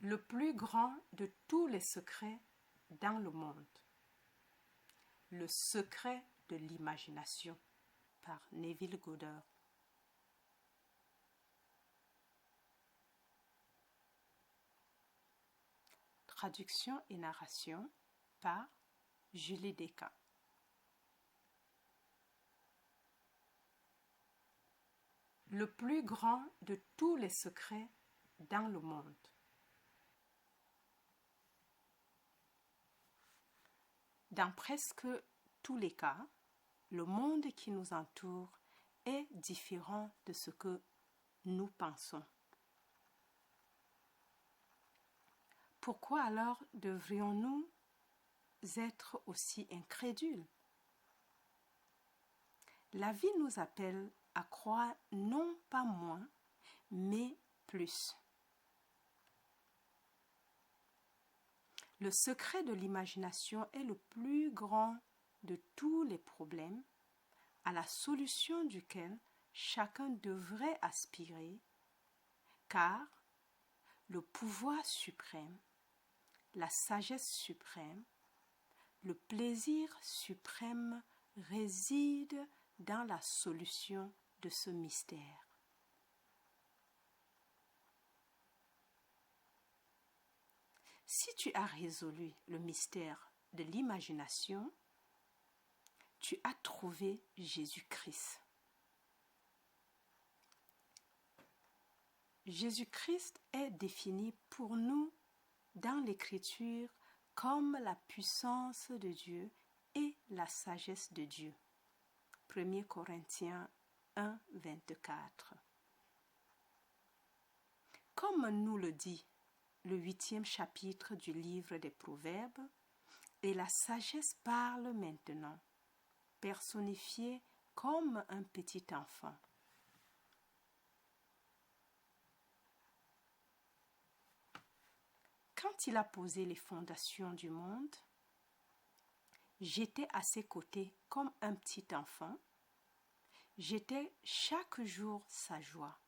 Le plus grand de tous les secrets dans le monde. Le secret de l'imagination par Neville Goddard. Traduction et narration par Julie Descamps. Le plus grand de tous les secrets dans le monde. Dans presque tous les cas, le monde qui nous entoure est différent de ce que nous pensons. Pourquoi alors devrions-nous être aussi incrédules? La vie nous appelle à croire non pas moins, mais plus. Le secret de l'imagination est le plus grand de tous les problèmes, à la solution duquel chacun devrait aspirer, car le pouvoir suprême, la sagesse suprême, le plaisir suprême réside dans la solution de ce mystère. Si tu as résolu le mystère de l'imagination, tu as trouvé Jésus-Christ. Jésus-Christ est défini pour nous dans l'Écriture comme la puissance de Dieu et la sagesse de Dieu. 1 Corinthiens 1, 24. Comme nous le dit le 8e chapitre du livre des Proverbes, et la sagesse parle maintenant, personnifiée comme un petit enfant. Quand il a posé les fondations du monde, j'étais à ses côtés comme un petit enfant. J'étais chaque jour sa joie,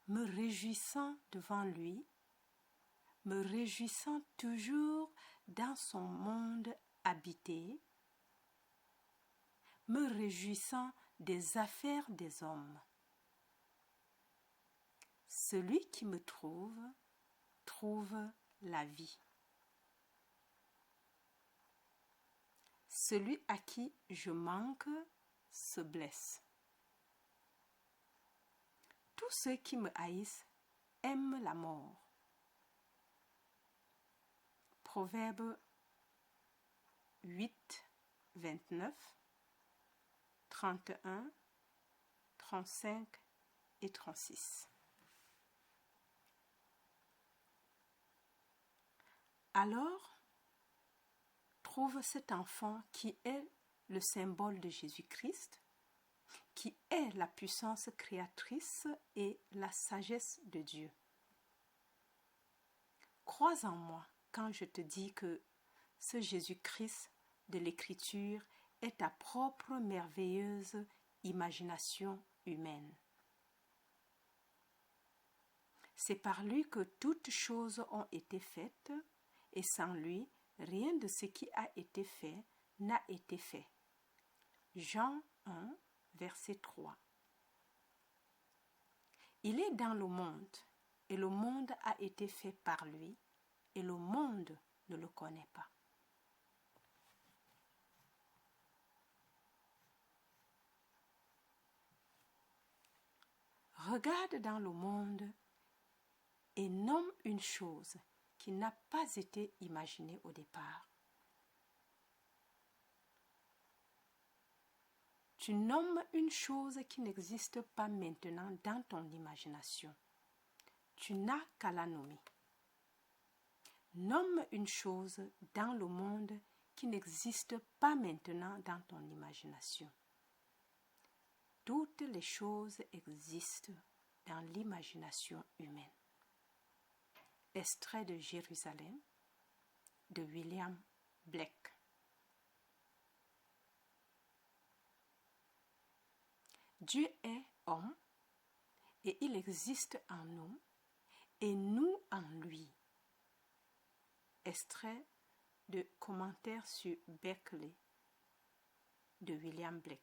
me réjouissant devant lui, me réjouissant toujours dans son monde habité, me réjouissant des affaires des hommes. Celui qui me trouve la vie. Celui à qui je manque se blesse. Tous ceux qui me haïssent aiment la mort. Proverbe 8, 29, 31, 35 et 36. Alors, trouve cet enfant qui est le symbole de Jésus-Christ, qui est la puissance créatrice et la sagesse de Dieu. Crois en moi quand je te dis que ce Jésus-Christ de l'Écriture est ta propre merveilleuse imagination humaine. C'est par lui que toutes choses ont été faites, et sans lui, rien de ce qui a été fait n'a été fait. Jean 1, verset 3. Il est dans le monde, et le monde a été fait par lui, et le monde ne le connaît pas. Regarde dans le monde et nomme une chose qui n'a pas été imaginée au départ. Tu nommes une chose qui n'existe pas maintenant dans ton imagination. Tu n'as qu'à la nommer. Nomme une chose dans le monde qui n'existe pas maintenant dans ton imagination. Toutes les choses existent dans l'imagination humaine. Extrait de Jérusalem de William Blake. Dieu est homme et il existe en nous et nous en lui. extrait de Commentaires sur Berkeley de William Blake.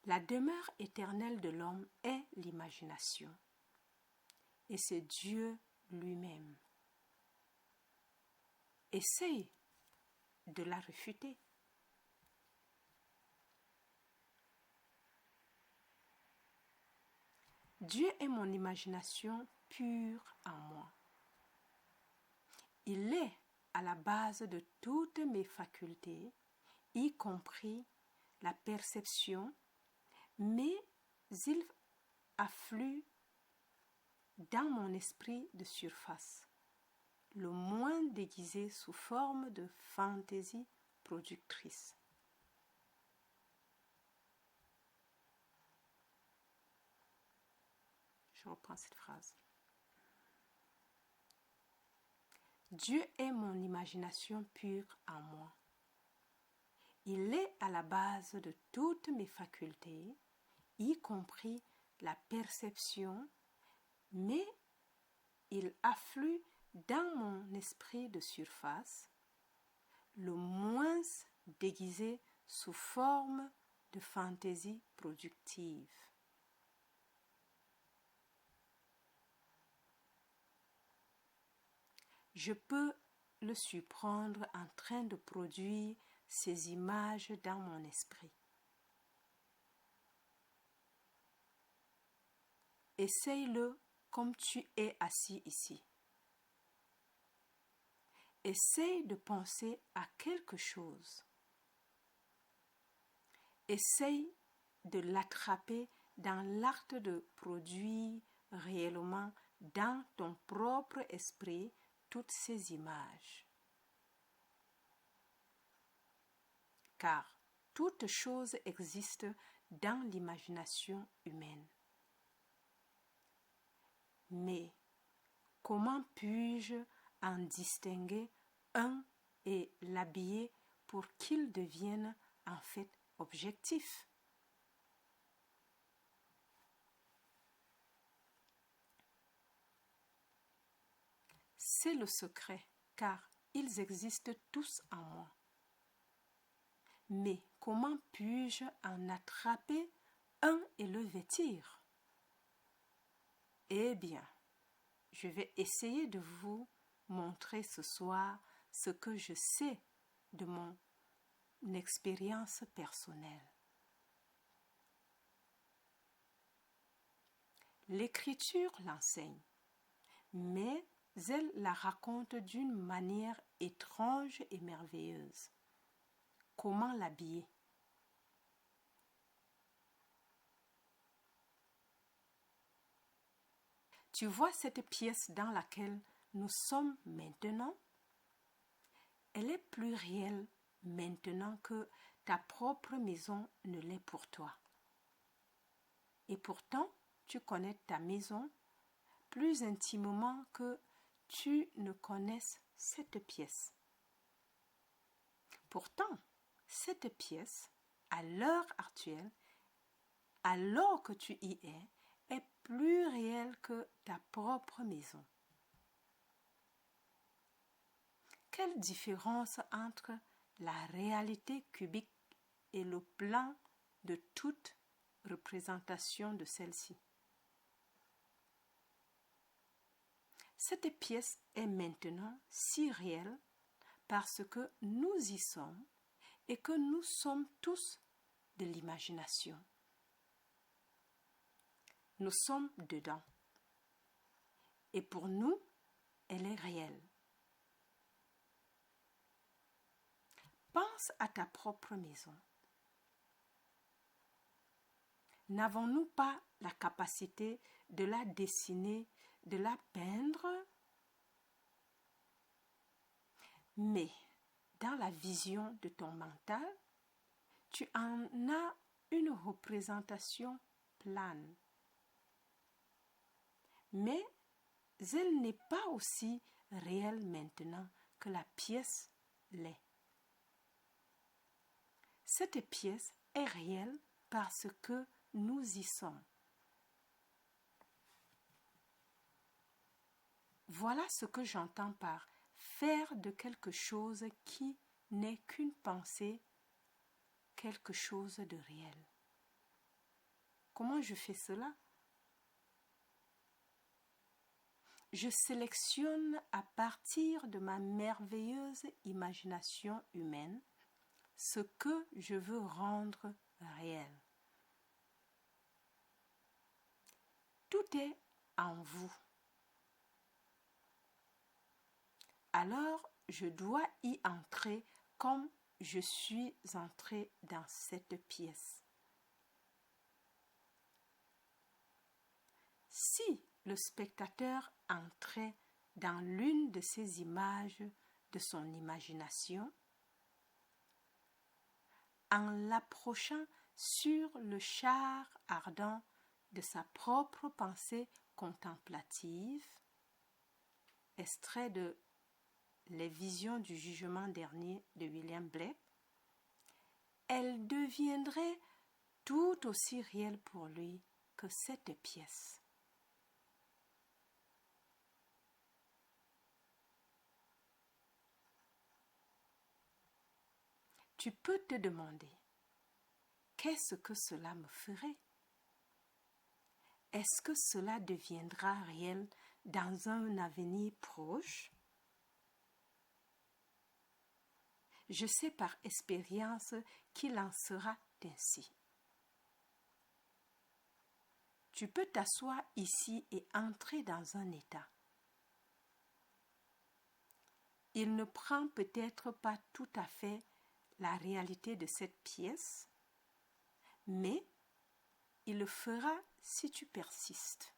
La demeure éternelle de l'homme est l'imagination, et c'est Dieu lui-même. Essaye de la réfuter. Dieu est mon imagination pure en moi. Il est à la base de toutes mes facultés, y compris la perception, mais il afflue dans mon esprit de surface, le moins déguisé sous forme de fantaisie productrice. Je reprends cette phrase. Dieu est mon imagination pure en moi. Il est à la base de toutes mes facultés, y compris la perception, mais il afflue dans mon esprit de surface, le moins déguisé sous forme de fantaisie productive. Je peux le surprendre en train de produire ces images dans mon esprit. Essaye-le comme tu es assis ici. Essaye de penser à quelque chose. Essaye de l'attraper dans l'acte de produire réellement dans ton propre esprit toutes ces images. Car toute chose existe dans l'imagination humaine. Mais comment puis-je en distinguer un et l'habiller pour qu'il devienne en fait objectif? C'est le secret, car ils existent tous en moi. Mais comment puis-je en attraper un et le vêtir? Eh bien, je vais essayer de vous montrer ce soir ce que je sais de mon expérience personnelle. L'Écriture l'enseigne, mais elle la raconte d'une manière étrange et merveilleuse. Comment l'habiller? Tu vois cette pièce dans laquelle nous sommes maintenant? Elle est plus réelle maintenant que ta propre maison ne l'est pour toi. Et pourtant, tu connais ta maison plus intimement que tu ne connaisses cette pièce. Pourtant, cette pièce, à l'heure actuelle, alors que tu y est plus réelle que ta propre maison. Quelle différence entre la réalité cubique et le plan de toute représentation de celle-ci. Cette pièce est maintenant si réelle parce que nous y sommes et que nous sommes tous de l'imagination. Nous sommes dedans. Et pour nous, elle est réelle. Pense à ta propre maison. N'avons-nous pas la capacité de la dessiner, de la peindre? Mais dans la vision de ton mental, tu en as une représentation plane. Mais elle n'est pas aussi réelle maintenant que la pièce l'est. Cette pièce est réelle parce que nous y sommes. Voilà ce que j'entends par faire de quelque chose qui n'est qu'une pensée, quelque chose de réel. Comment je fais cela? Je sélectionne à partir de ma merveilleuse imagination humaine ce que je veux rendre réel. Tout est en vous. Alors, je dois y entrer comme je suis entré dans cette pièce. Si le spectateur entrait dans l'une de ces images de son imagination, en l'approchant sur le char ardent de sa propre pensée contemplative, extrait de Les visions du jugement dernier de William Blake, elle deviendrait tout aussi réelle pour lui que cette pièce. Tu peux te demander, qu'est-ce que cela me ferait? Est-ce que cela deviendra réel dans un avenir proche? Je sais par expérience qu'il en sera ainsi. Tu peux t'asseoir ici et entrer dans un état. Il ne prend peut-être pas tout à fait la réalité de cette pièce, mais il le fera si tu persistes.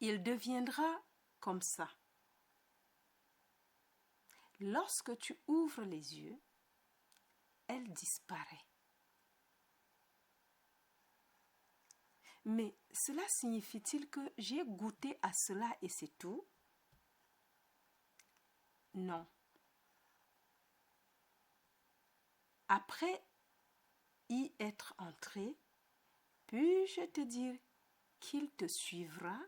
Il deviendra comme ça. Lorsque tu ouvres les yeux, elle disparaît. Mais cela signifie-t-il que j'ai goûté à cela et c'est tout? Non. Après y être entré, puis-je te dire qu'il te suivra?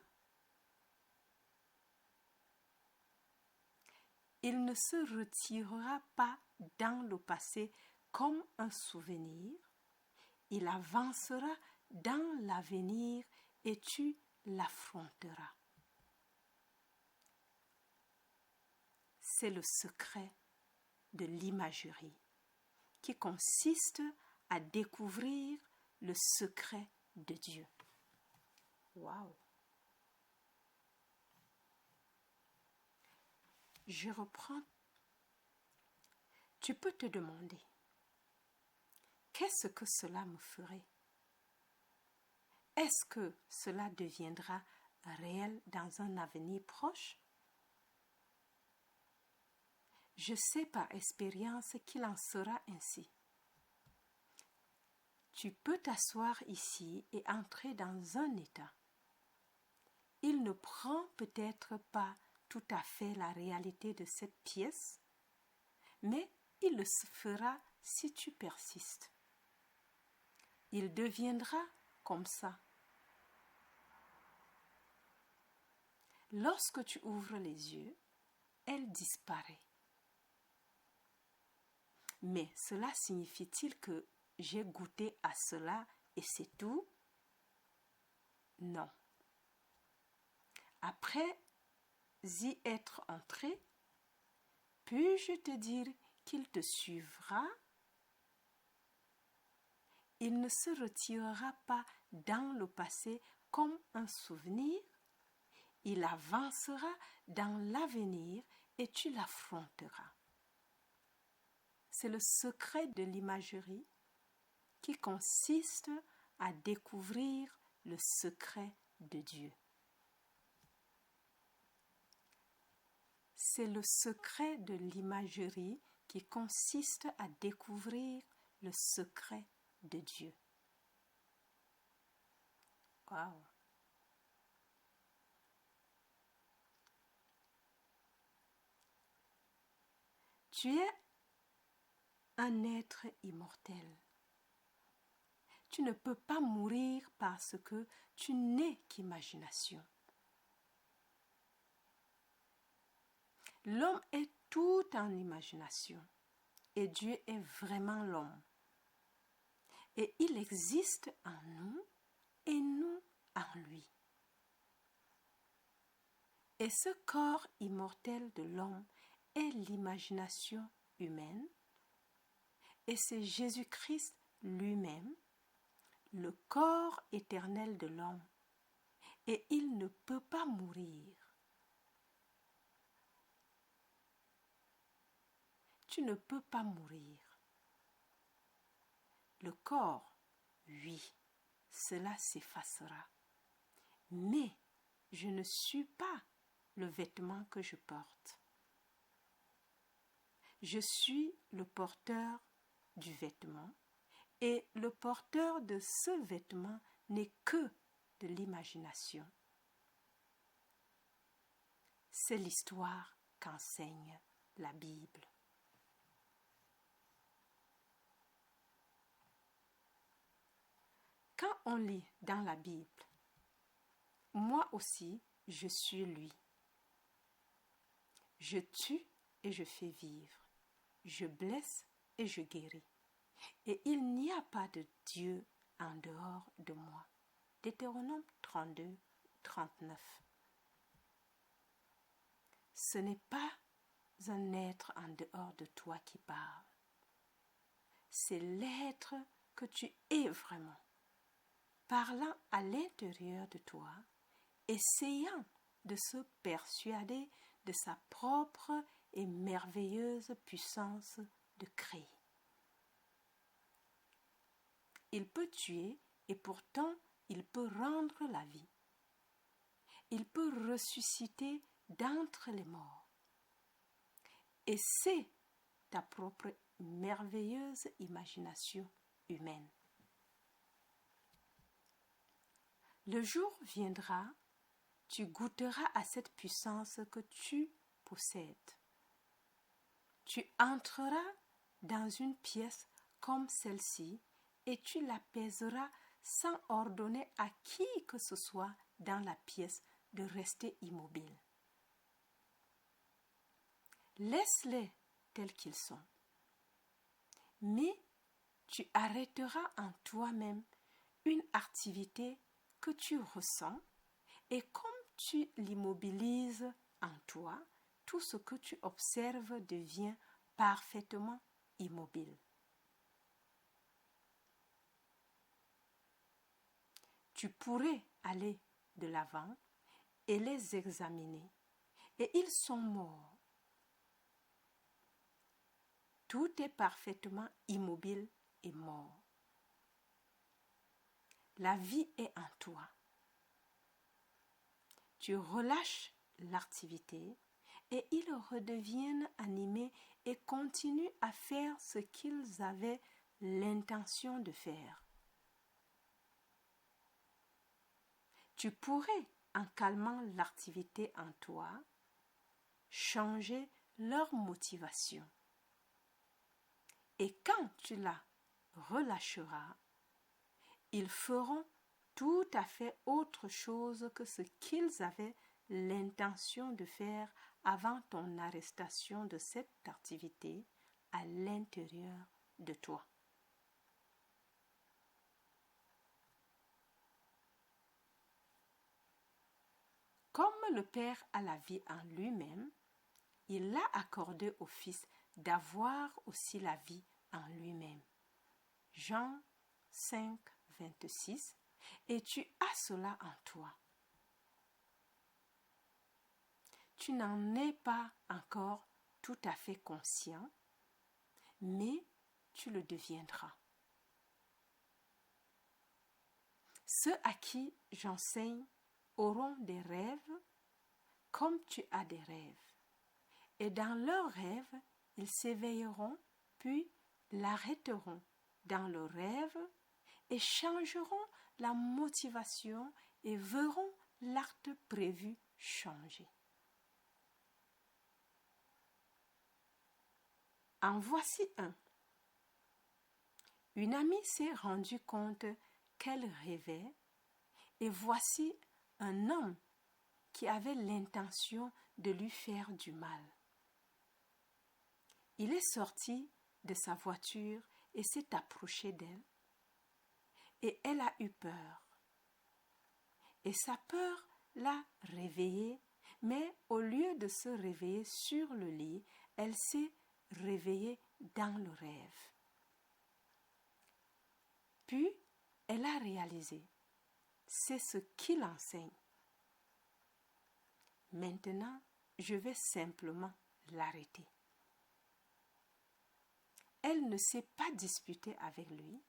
Il ne se retirera pas dans le passé comme un souvenir, il avancera dans l'avenir et tu l'affronteras. C'est le secret de l'imagerie qui consiste à découvrir le secret de Dieu. Waouh! Je reprends. Tu peux te demander, qu'est-ce que cela me ferait? Est-ce que cela deviendra réel dans un avenir proche? Je sais par expérience qu'il en sera ainsi. Tu peux t'asseoir ici et entrer dans un état. Il ne prend peut-être pas tout à fait la réalité de cette pièce, mais il le fera si tu persistes. Il deviendra comme ça. Lorsque tu ouvres les yeux, elle disparaît. Mais cela signifie-t-il que j'ai goûté à cela et c'est tout? Non. Après y être entré, puis-je te dire qu'il te suivra? Il ne se retirera pas dans le passé comme un souvenir, il avancera dans l'avenir et tu l'affronteras. C'est le secret de l'imagerie qui consiste à découvrir le secret de Dieu. C'est le secret de l'imagerie qui consiste à découvrir le secret de Dieu. Waouh! Tu es un être immortel. Tu ne peux pas mourir parce que tu n'es qu'imagination. L'homme est tout en imagination et Dieu est vraiment l'homme. Et il existe en nous et nous en lui. Et ce corps immortel de l'homme est l'imagination humaine et c'est Jésus-Christ lui-même, le corps éternel de l'homme, et il ne peut pas mourir. Tu ne peux pas mourir. Le corps, oui, cela s'effacera. Mais je ne suis pas le vêtement que je porte. Je suis le porteur du vêtement et le porteur de ce vêtement n'est que de l'imagination. C'est l'histoire qu'enseigne la Bible. Quand on lit dans la Bible, moi aussi, je suis lui. Je tue et je fais vivre. Je blesse et je guéris. Et il n'y a pas de Dieu en dehors de moi. Deutéronome 32, 39. Ce n'est pas un être en dehors de toi qui parle. C'est l'être que tu es vraiment, parlant à l'intérieur de toi, essayant de se persuader de sa propre et merveilleuse puissance de créer. Il peut tuer et pourtant il peut rendre la vie. Il peut ressusciter d'entre les morts. Et c'est ta propre merveilleuse imagination humaine. Le jour viendra, tu goûteras à cette puissance que tu possèdes. Tu entreras dans une pièce comme celle-ci et tu l'apaiseras sans ordonner à qui que ce soit dans la pièce de rester immobile. Laisse-les tels qu'ils sont. Mais tu arrêteras en toi-même une activité que tu ressens et comme tu l'immobilises en toi, tout ce que tu observes devient parfaitement immobile. Tu pourrais aller de l'avant et les examiner, et ils sont morts. Tout est parfaitement immobile et mort. La vie est en toi. Tu relâches l'activité et ils redeviennent animés et continuent à faire ce qu'ils avaient l'intention de faire. Tu pourrais, en calmant l'activité en toi, changer leur motivation. Et quand tu la relâcheras, ils feront tout à fait autre chose que ce qu'ils avaient l'intention de faire avant ton arrestation de cette activité à l'intérieur de toi. Comme le Père a la vie en lui-même, il l'a accordé au Fils d'avoir aussi la vie en lui-même. Jean 5, 26. Et tu as cela en toi. Tu n'en es pas encore tout à fait conscient, mais tu le deviendras. Ceux à qui j'enseigne auront des rêves comme tu as des rêves. Et dans leurs rêves, ils s'éveilleront, puis l'arrêteront dans le rêve et changeront la motivation et verront l'acte prévu changer. En voici un. Une amie s'est rendue compte qu'elle rêvait et voici un homme qui avait l'intention de lui faire du mal. Il est sorti de sa voiture et s'est approché d'elle et elle a eu peur. Et sa peur l'a réveillée, mais au lieu de se réveiller sur le lit, elle s'est réveillée dans le rêve. Puis, elle a réalisé, c'est ce qu'il enseigne. Maintenant, je vais simplement l'arrêter. Elle ne s'est pas disputée avec lui,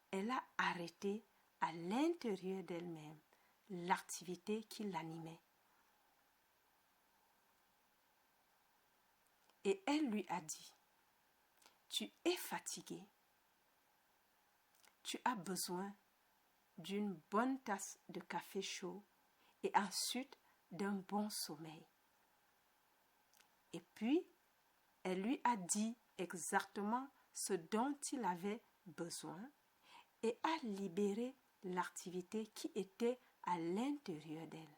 elle a arrêté à l'intérieur d'elle-même l'activité qui l'animait. Et elle lui a dit, tu es fatigué, tu as besoin d'une bonne tasse de café chaud et ensuite d'un bon sommeil. Et puis, elle lui a dit exactement ce dont il avait besoin et a libéré l'activité qui était à l'intérieur d'elle.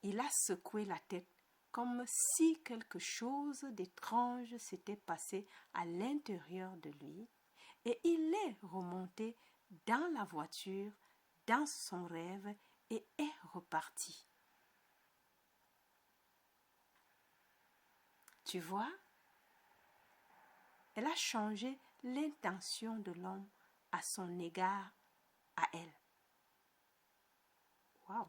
Il a secoué la tête comme si quelque chose d'étrange s'était passé à l'intérieur de lui et il est remonté dans la voiture, dans son rêve et est reparti. Tu vois, elle a changé l'intention de l'homme à son égard à elle. Waouh!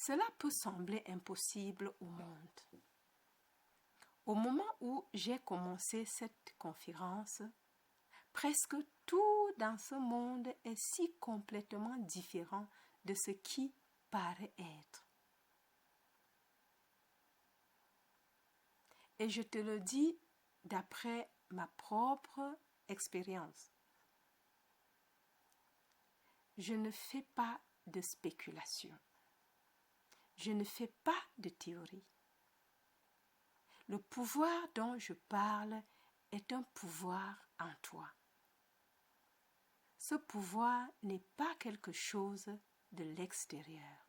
Cela peut sembler impossible au monde. Au moment où j'ai commencé cette conférence, presque tout dans ce monde est si complètement différent de ce qui paraît être. Et je te le dis d'après ma propre expérience. Je ne fais pas de spéculation. Je ne fais pas de théorie. Le pouvoir dont je parle est un pouvoir en toi. Ce pouvoir n'est pas quelque chose de l'extérieur.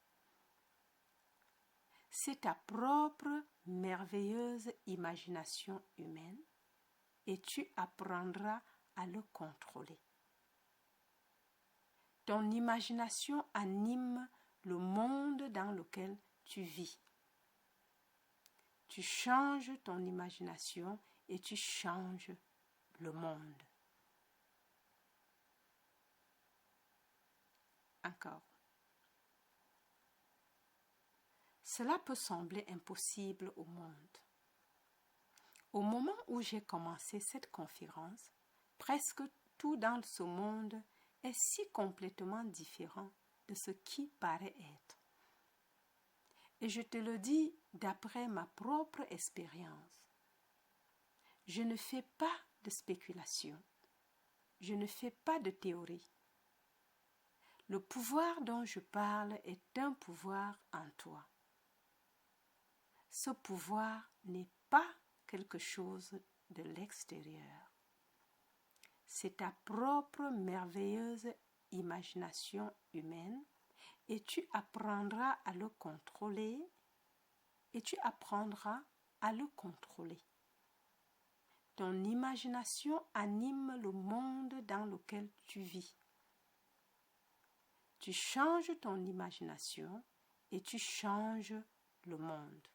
C'est ta propre merveilleuse imagination humaine et tu apprendras à le contrôler. Ton imagination anime le monde dans lequel tu vis. Tu changes ton imagination et tu changes le monde. Encore. Cela peut sembler impossible au monde. Au moment où j'ai commencé cette conférence, presque tout dans ce monde est si complètement différent de ce qui paraît être. Et je te le dis d'après ma propre expérience. Je ne fais pas de spéculation. Je ne fais pas de théorie. Le pouvoir dont je parle est un pouvoir en toi. Ce pouvoir n'est pas quelque chose de l'extérieur. C'est ta propre merveilleuse imagination humaine et tu apprendras à le contrôler et tu apprendras à le contrôler. Ton imagination anime le monde dans lequel tu vis. Tu changes ton imagination et tu changes le monde.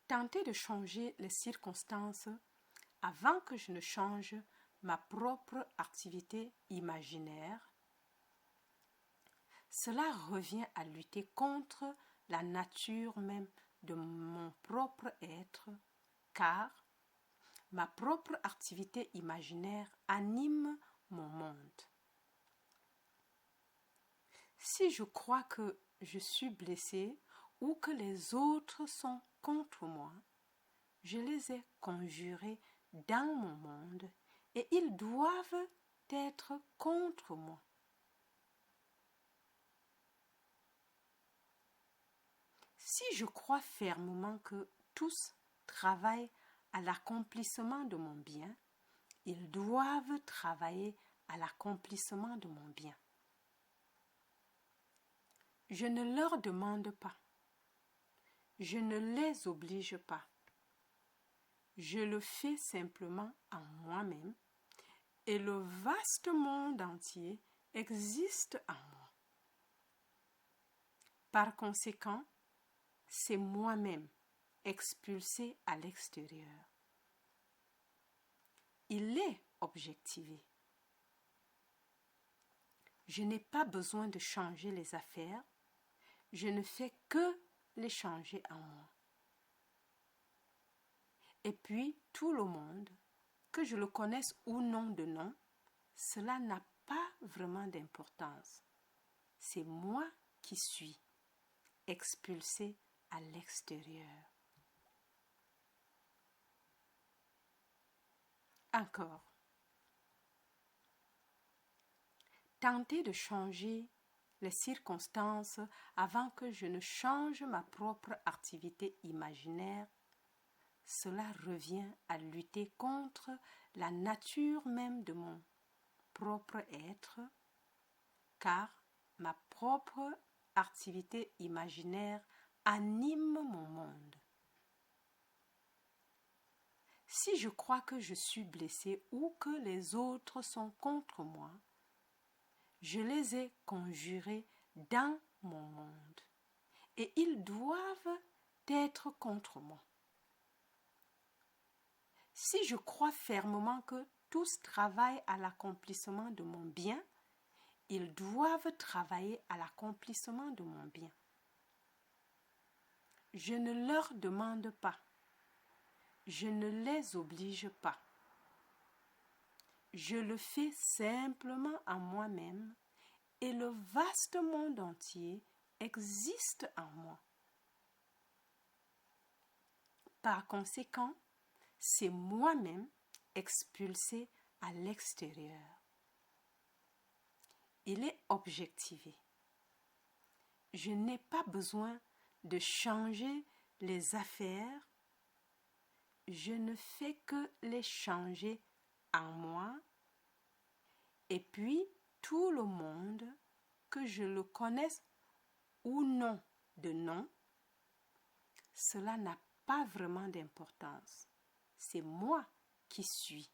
Tenter de changer les circonstances avant que je ne change ma propre activité imaginaire, cela revient à lutter contre la nature même de mon propre être, car ma propre activité imaginaire anime mon monde. Si je crois que je suis blessé ou que les autres sont contre moi, je les ai conjurés dans mon monde et ils doivent être contre moi. Si je crois fermement que tous travaillent à l'accomplissement de mon bien, ils doivent travailler à l'accomplissement de mon bien. Je ne leur demande pas. Je ne les oblige pas. Je le fais simplement en moi-même et le vaste monde entier existe en moi. Par conséquent, c'est moi-même expulsé à l'extérieur. Il est objectivé. Je n'ai pas besoin de changer les affaires, je ne fais que les changer en moi. Et puis, tout le monde, que je le connaisse ou non de nom, cela n'a pas vraiment d'importance. C'est moi qui suis expulsé à l'extérieur. Encore. Tenter de changer les circonstances avant que je ne change ma propre activité imaginaire, cela revient à lutter contre la nature même de mon propre être, car ma propre activité imaginaire anime mon monde. Si je crois que je suis blessé ou que les autres sont contre moi, je les ai conjurés dans mon monde et ils doivent être contre moi. Si je crois fermement que tous travaillent à l'accomplissement de mon bien, ils doivent travailler à l'accomplissement de mon bien. Je ne leur demande pas. Je ne les oblige pas. Je le fais simplement en moi-même et le vaste monde entier existe en moi. Par conséquent, c'est moi-même expulsé à l'extérieur. Il est objectivé. Je n'ai pas besoin de changer les affaires. Je ne fais que les changer en moi. Et puis, tout le monde, que je le connaisse ou non de nom, cela n'a pas vraiment d'importance. C'est moi qui suis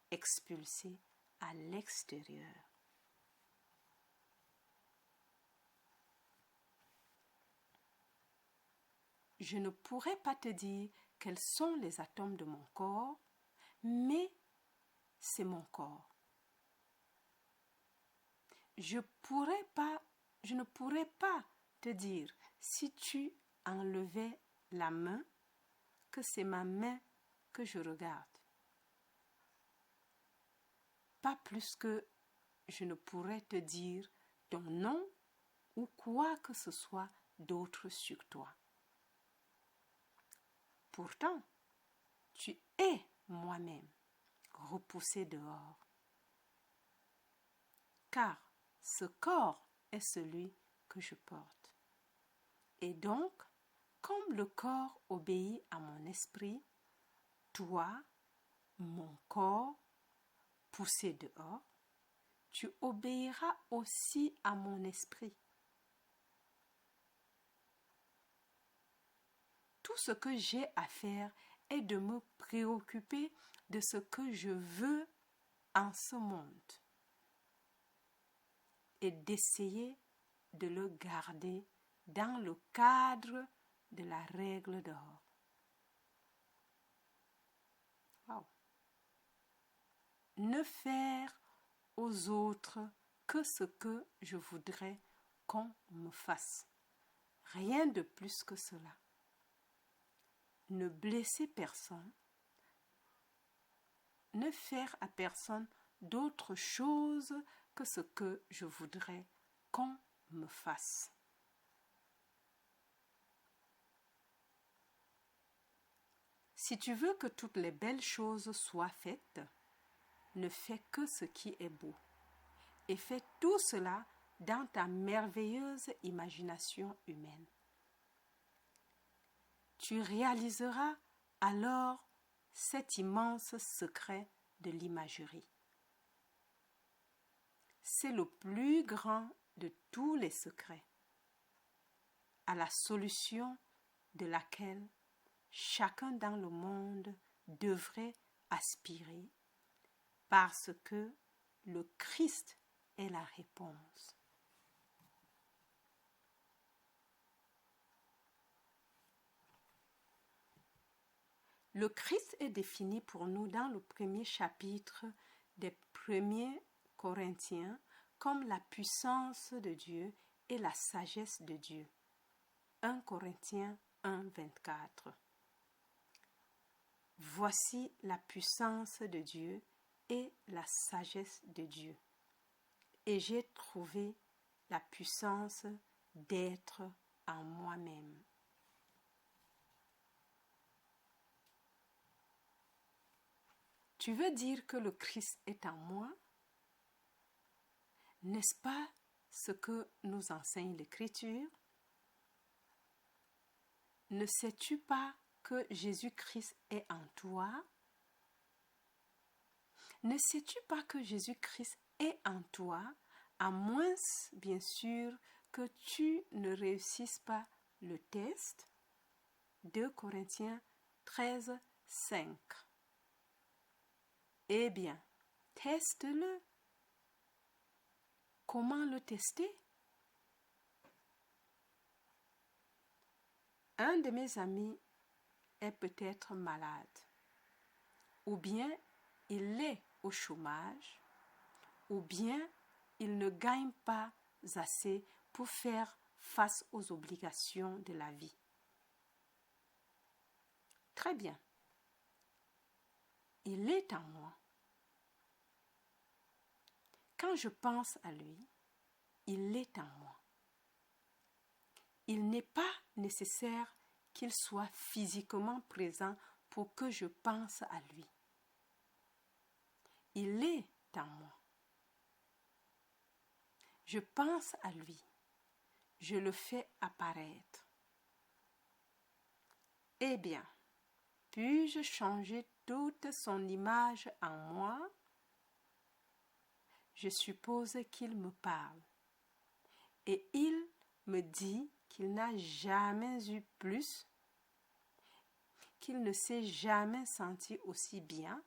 expulsé à l'extérieur. Je ne pourrais pas te dire quels sont les atomes de mon corps, mais c'est mon corps. Je ne pourrais pas te dire si tu enlevais la main que c'est ma main que je regarde. Pas plus que je ne pourrais te dire ton nom ou quoi que ce soit d'autre sur toi. Pourtant, tu es moi-même repoussé dehors. Car ce corps est celui que je porte. Et donc, comme le corps obéit à mon esprit, toi, mon corps, poussé dehors, tu obéiras aussi à mon esprit. Tout ce que j'ai à faire est de me préoccuper de ce que je veux en ce monde et d'essayer de le garder dans le cadre de la règle d'or. Wow. Ne faire aux autres que ce que je voudrais qu'on me fasse. Rien de plus que cela. Ne blesser personne. Ne faire à personne d'autre chose que ce que je voudrais qu'on me fasse. Si tu veux que toutes les belles choses soient faites, ne fait que ce qui est beau. Et fais tout cela dans ta merveilleuse imagination humaine. Tu réaliseras alors cet immense secret de l'imagerie. C'est le plus grand de tous les secrets, à la solution de laquelle chacun dans le monde devrait aspirer, parce que le Christ est la réponse. Le Christ est défini pour nous dans le premier chapitre des 1er Corinthiens comme la puissance de Dieu et la sagesse de Dieu. 1 Corinthiens 1, 24. Voici la puissance de Dieu et la sagesse de Dieu. Et j'ai trouvé la puissance d'être en moi-même. Tu veux dire que le Christ est en moi? N'est-ce pas ce que nous enseigne l'Écriture? Ne sais-tu pas que Jésus-Christ est en toi? Ne sais-tu pas que Jésus-Christ est en toi, à moins, bien sûr, que tu ne réussisses pas le test? 2 Corinthiens 13, 5. Eh bien, teste-le. Comment le tester? Un de mes amis est peut-être malade, ou bien il est au chômage, ou bien il ne gagne pas assez pour faire face aux obligations de la vie. Très bien. Il est en moi. Quand je pense à lui, il est en moi. Il n'est pas nécessaire qu'il soit physiquement présent pour que je pense à lui. Il est en moi. Je pense à lui. Je le fais apparaître. Eh bien, puis-je changer toute son image en moi? Je suppose qu'il me parle. Et il me dit qu'il n'a jamais eu plus, qu'il ne s'est jamais senti aussi bien.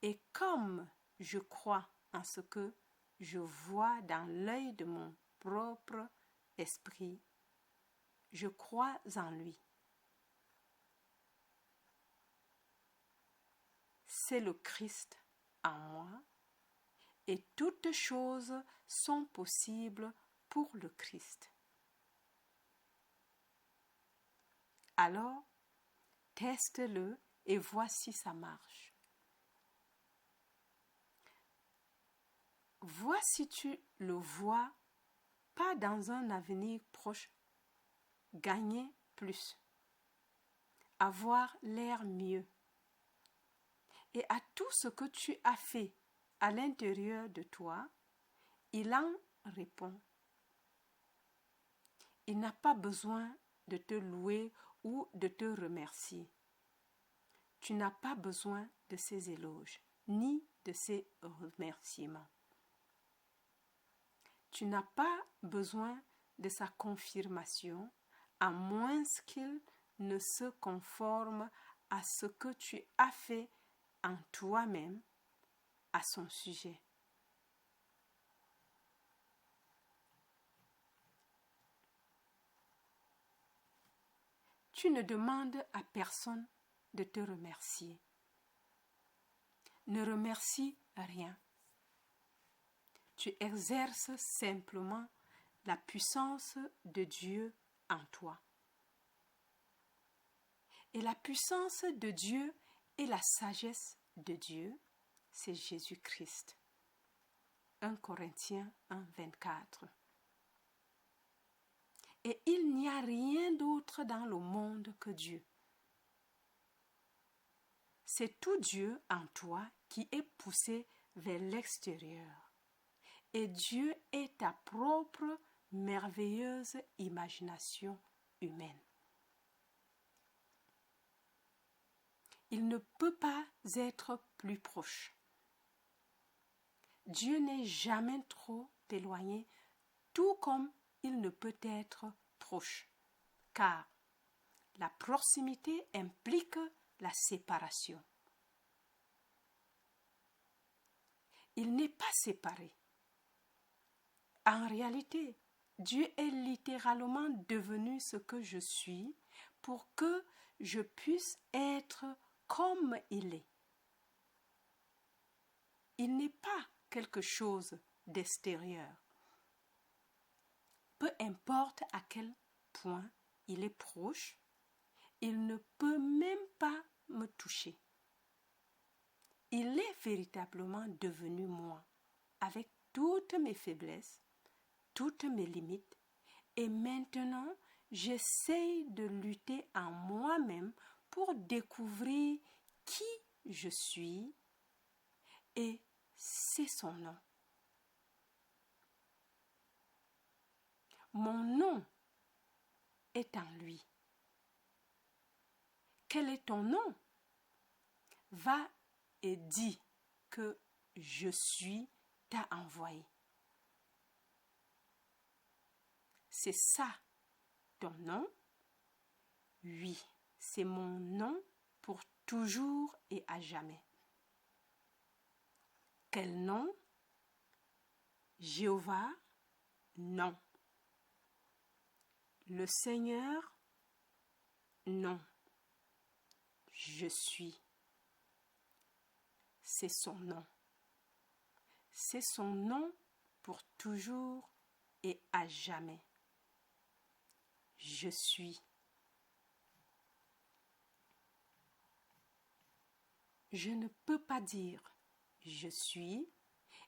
Et comme je crois en ce que je vois dans l'œil de mon propre esprit, je crois en lui. C'est le Christ en moi, et toutes choses sont possibles pour le Christ. Alors, teste-le et vois si ça marche. Vois si tu le vois pas dans un avenir proche, gagner plus, avoir l'air mieux. Et à tout ce que tu as fait à l'intérieur de toi, il en répond. Il n'a pas besoin de te louer ou de te remercier. Tu n'as pas besoin de ses éloges, ni de ses remerciements. Tu n'as pas besoin de sa confirmation, à moins qu'il ne se conforme à ce que tu as fait en toi-même à son sujet. Tu ne demandes à personne de te remercier. Ne remercie rien. Tu exerces simplement la puissance de Dieu en toi. Et la puissance de Dieu et la sagesse de Dieu, c'est Jésus-Christ. 1 Corinthiens 1, 24. Et il n'y a rien d'autre dans le monde que Dieu. C'est tout Dieu en toi qui est poussé vers l'extérieur. Et Dieu est ta propre merveilleuse imagination humaine. Il ne peut pas être plus proche. Dieu n'est jamais trop éloigné, tout comme il ne peut être proche, car la proximité implique la séparation. Il n'est pas séparé. En réalité, Dieu est littéralement devenu ce que je suis pour que je puisse être comme il est. Il n'est pas quelque chose d'extérieur. Peu importe à quel point il est proche, il ne peut même pas me toucher. Il est véritablement devenu moi, avec toutes mes faiblesses, toutes mes limites, et maintenant j'essaye de lutter en moi-même pour découvrir qui je suis, et c'est son nom. Mon nom est en lui. Quel est ton nom? Va et dis que je suis t'a envoyé. C'est ça ton nom? Oui, c'est mon nom pour toujours et à jamais. Quel nom? Jéhovah? Non. Le Seigneur? Non. Je suis. C'est son nom. C'est son nom pour toujours et à jamais. Je suis. Je ne peux pas dire je suis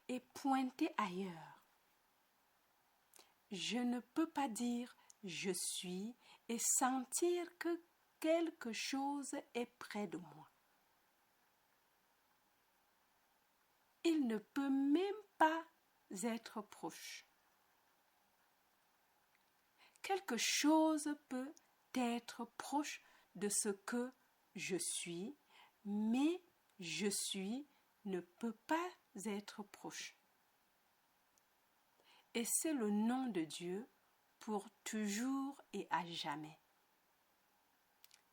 et pointer ailleurs. Je ne peux pas dire je suis et sentir que quelque chose est près de moi. Il ne peut même pas être proche. Quelque chose peut être proche de ce que je suis, mais je suis ne peut pas être proche. Et c'est le nom de Dieu pour toujours et à jamais.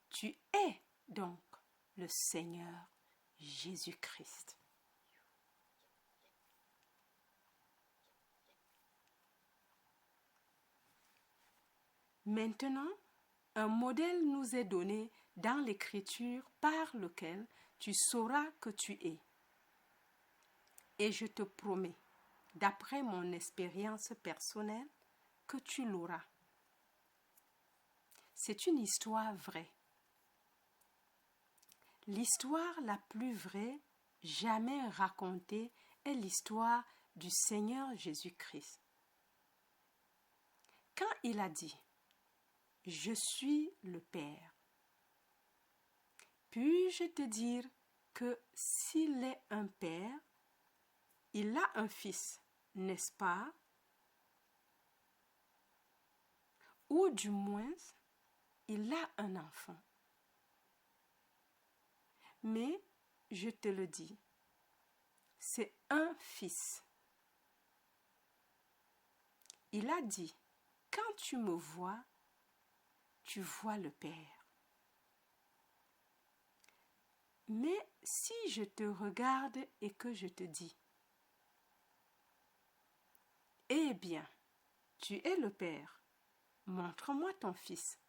Tu es donc le Seigneur Jésus-Christ. Maintenant, un modèle nous est donné dans l'Écriture par lequel tu sauras que tu es. Et je te promets, d'après mon expérience personnelle, que tu l'auras. C'est une histoire vraie. L'histoire la plus vraie jamais racontée est l'histoire du Seigneur Jésus-Christ. Quand il a dit « Je suis le Père », puis-je te dire que s'il est un Père, il a un fils, n'est-ce pas? Ou du moins, il a un enfant. Mais, je te le dis, c'est un fils. Il a dit, quand tu me vois, tu vois le Père. Mais si je te regarde et que je te dis, eh bien, tu es le Père, montre-moi ton fils.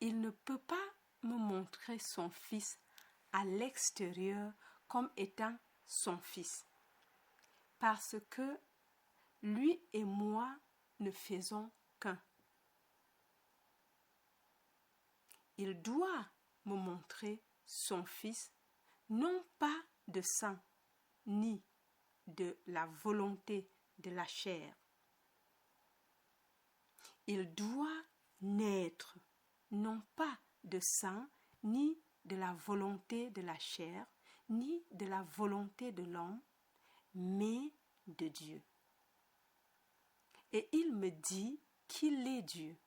Il ne peut pas me montrer son fils à l'extérieur comme étant son fils, parce que lui et moi ne faisons qu'un. Il doit me montrer son fils, non pas de sang, ni de la volonté de la chair. Il doit naître, non pas de sang, ni de la volonté de la chair, ni de la volonté de l'homme, mais de Dieu. Et il me dit qu'il est Dieu.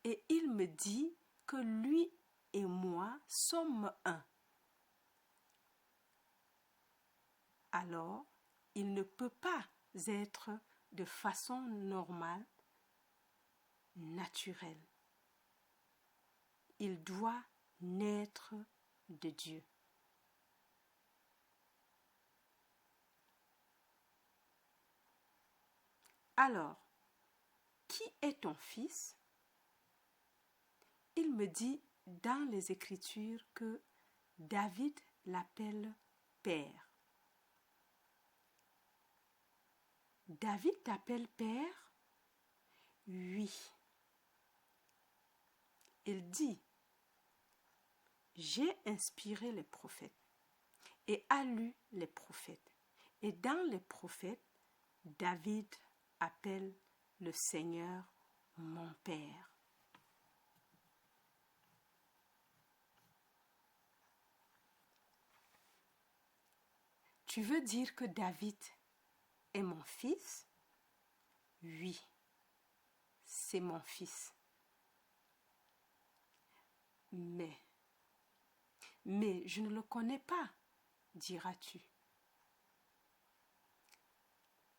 Et il me dit que lui et moi sommes un. Alors, il ne peut pas être de façon normale, naturelle. Il doit naître de Dieu. Alors, qui est ton fils? Il me dit dans les Écritures que David l'appelle Père. David t'appelle Père? Oui. Il dit, j'ai inspiré les prophètes et a lu les prophètes. Et dans les prophètes, David appelle le Seigneur mon Père. Tu veux dire que David est mon fils? Oui, c'est mon fils. Mais je ne le connais pas, diras-tu.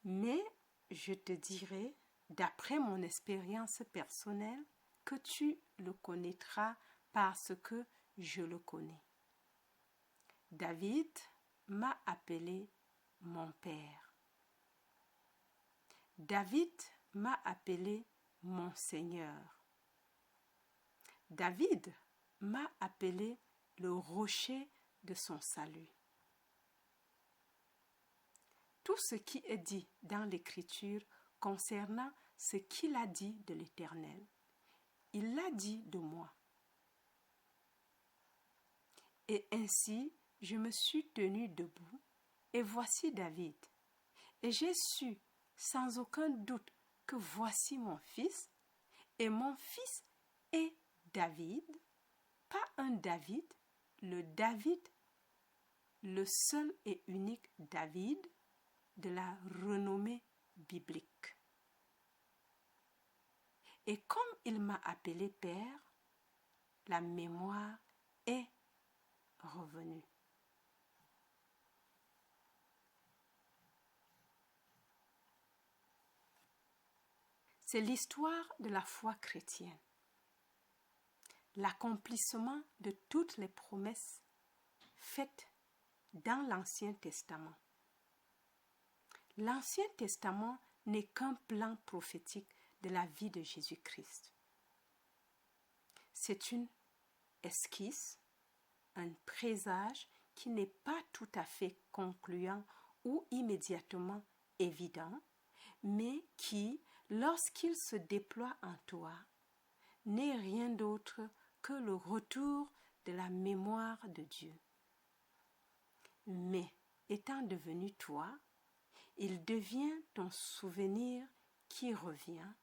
Mais je te dirai, d'après mon expérience personnelle, que tu le connaîtras parce que je le connais. David m'a appelé mon Père. David m'a appelé mon Seigneur. David m'a appelé le rocher de son salut. Tout ce qui est dit dans l'Écriture concernant ce qu'il a dit de l'Éternel, il l'a dit de moi. Et ainsi, je me suis tenu debout, et voici David. Et j'ai su, sans aucun doute, que voici mon fils, et mon fils est David, pas un David, le seul et unique David de la renommée biblique. Et comme il m'a appelé Père, la mémoire est revenue. C'est l'histoire de la foi chrétienne, l'accomplissement de toutes les promesses faites dans l'Ancien Testament. L'Ancien Testament n'est qu'un plan prophétique de la vie de Jésus-Christ. C'est une esquisse, un présage qui n'est pas tout à fait concluant ou immédiatement évident, mais qui, lorsqu'il se déploie en toi, n'est rien d'autre que le retour de la mémoire de Dieu. Mais, étant devenu toi, il devient ton souvenir qui revient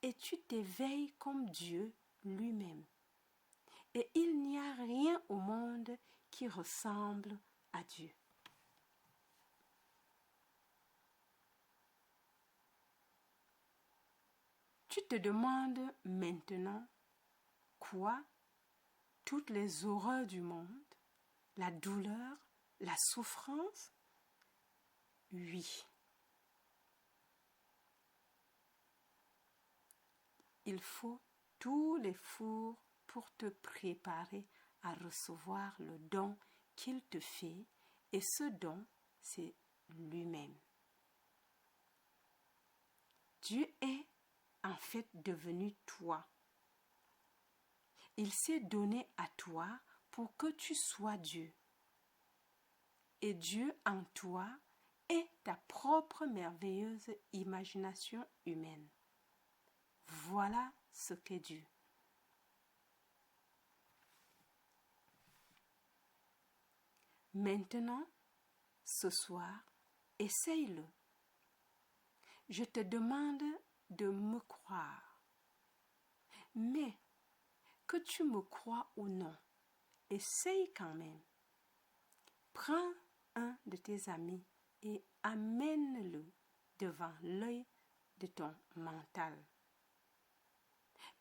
et tu t'éveilles comme Dieu lui-même. Et il n'y a rien au monde qui ressemble à Dieu. Tu te demandes maintenant quoi? Toutes les horreurs du monde, la douleur, la souffrance? Oui. Il faut tous les fours pour te préparer à recevoir le don qu'il te fait, et ce don, c'est lui-même. Dieu est en fait devenu toi. Il s'est donné à toi pour que tu sois Dieu. Et Dieu en toi est ta propre merveilleuse imagination humaine. Voilà ce qu'est Dieu. Maintenant, ce soir, essaye-le. Je te demande de me croire. Mais que tu me crois ou non, essaye quand même. Prends un de tes amis et amène-le devant l'œil de ton mental.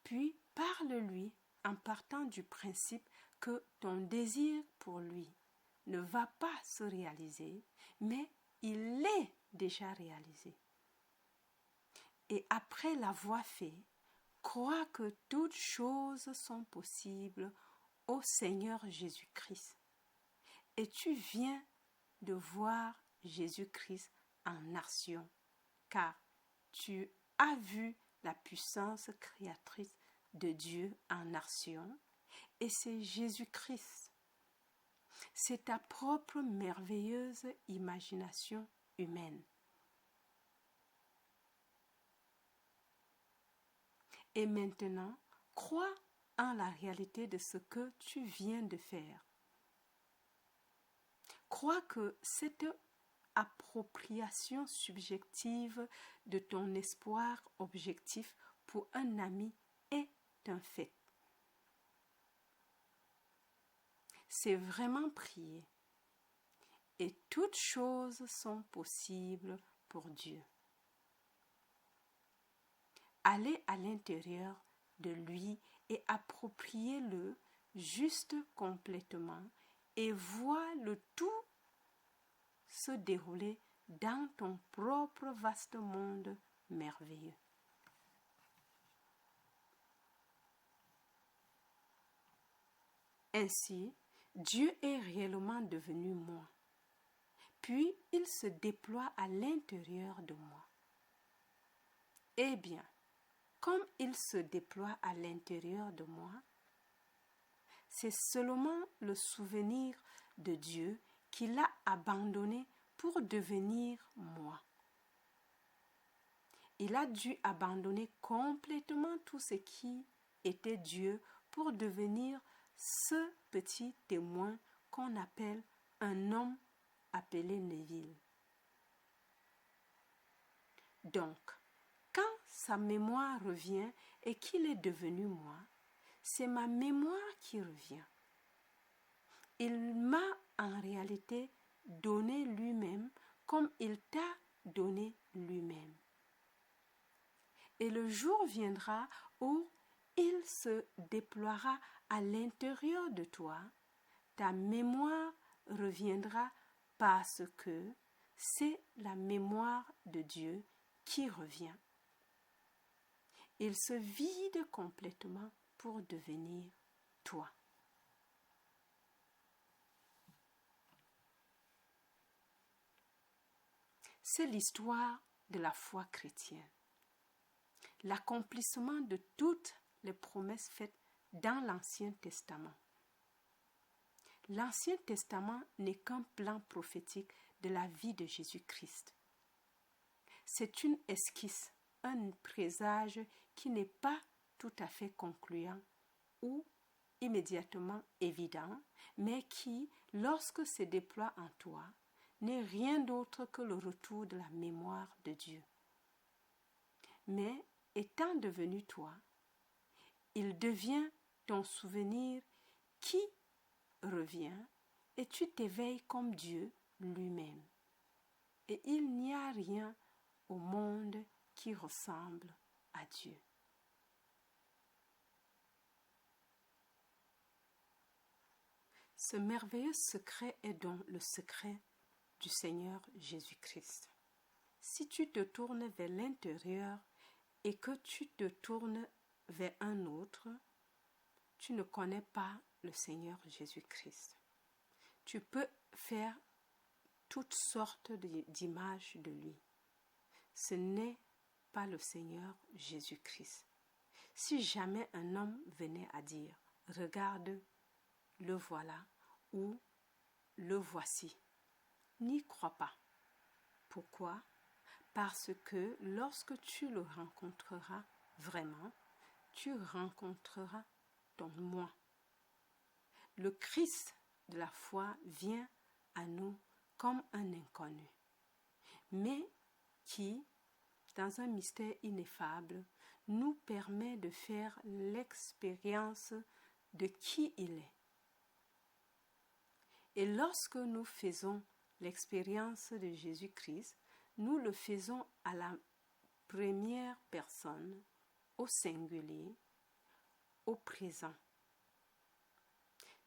Puis parle-lui en partant du principe que ton désir pour lui ne va pas se réaliser, mais il est déjà réalisé. Et après l'avoir fait, crois que toutes choses sont possibles au Seigneur Jésus-Christ. Et tu viens de voir Jésus-Christ en action, car tu as vu la puissance créatrice de Dieu en action, et c'est Jésus-Christ. C'est ta propre merveilleuse imagination humaine. Et maintenant, crois en la réalité de ce que tu viens de faire. Crois que cette appropriation subjective de ton espoir objectif pour un ami est un fait. C'est vraiment prier. Et toutes choses sont possibles pour Dieu. Allez à l'intérieur de lui et appropriez-le juste complètement et vois le tout se dérouler dans ton propre vaste monde merveilleux. Ainsi, Dieu est réellement devenu moi. Puis il se déploie à l'intérieur de moi. Eh bien, comme il se déploie à l'intérieur de moi, c'est seulement le souvenir de Dieu qu'il a abandonné pour devenir moi. Il a dû abandonner complètement tout ce qui était Dieu pour devenir ce petit témoin qu'on appelle un homme appelé Neville. Donc, quand sa mémoire revient et qu'il est devenu moi, c'est ma mémoire qui revient. Il m'a en réalité donné lui-même comme il t'a donné lui-même. Et le jour viendra où il se déploiera à l'intérieur de toi, ta mémoire reviendra parce que c'est la mémoire de Dieu qui revient. Il se vide complètement pour devenir toi. C'est l'histoire de la foi chrétienne, l'accomplissement de toutes les promesses faites dans l'Ancien Testament. L'Ancien Testament n'est qu'un plan prophétique de la vie de Jésus-Christ. C'est une esquisse, un présage qui n'est pas tout à fait concluant ou immédiatement évident, mais qui, lorsque se déploie en toi, n'est rien d'autre que le retour de la mémoire de Dieu. Mais étant devenu toi, il devient ton souvenir qui revient et tu t'éveilles comme Dieu lui-même. Et il n'y a rien au monde qui ressemble à Dieu. Ce merveilleux secret est donc le secret du Seigneur Jésus-Christ. Si tu te tournes vers l'intérieur et que tu te tournes vers un autre, tu ne connais pas le Seigneur Jésus-Christ. Tu peux faire toutes sortes d'images de lui. Ce n'est pas le Seigneur Jésus-Christ. Si jamais un homme venait à dire « Regarde, le voilà » ou « Le voici », n'y crois pas. Pourquoi? Parce que lorsque tu le rencontreras vraiment, tu rencontreras ton moi. Le Christ de la foi vient à nous comme un inconnu, mais qui, dans un mystère ineffable, nous permet de faire l'expérience de qui il est. Et lorsque nous faisons l'expérience de Jésus-Christ, nous le faisons à la première personne, au singulier, au présent.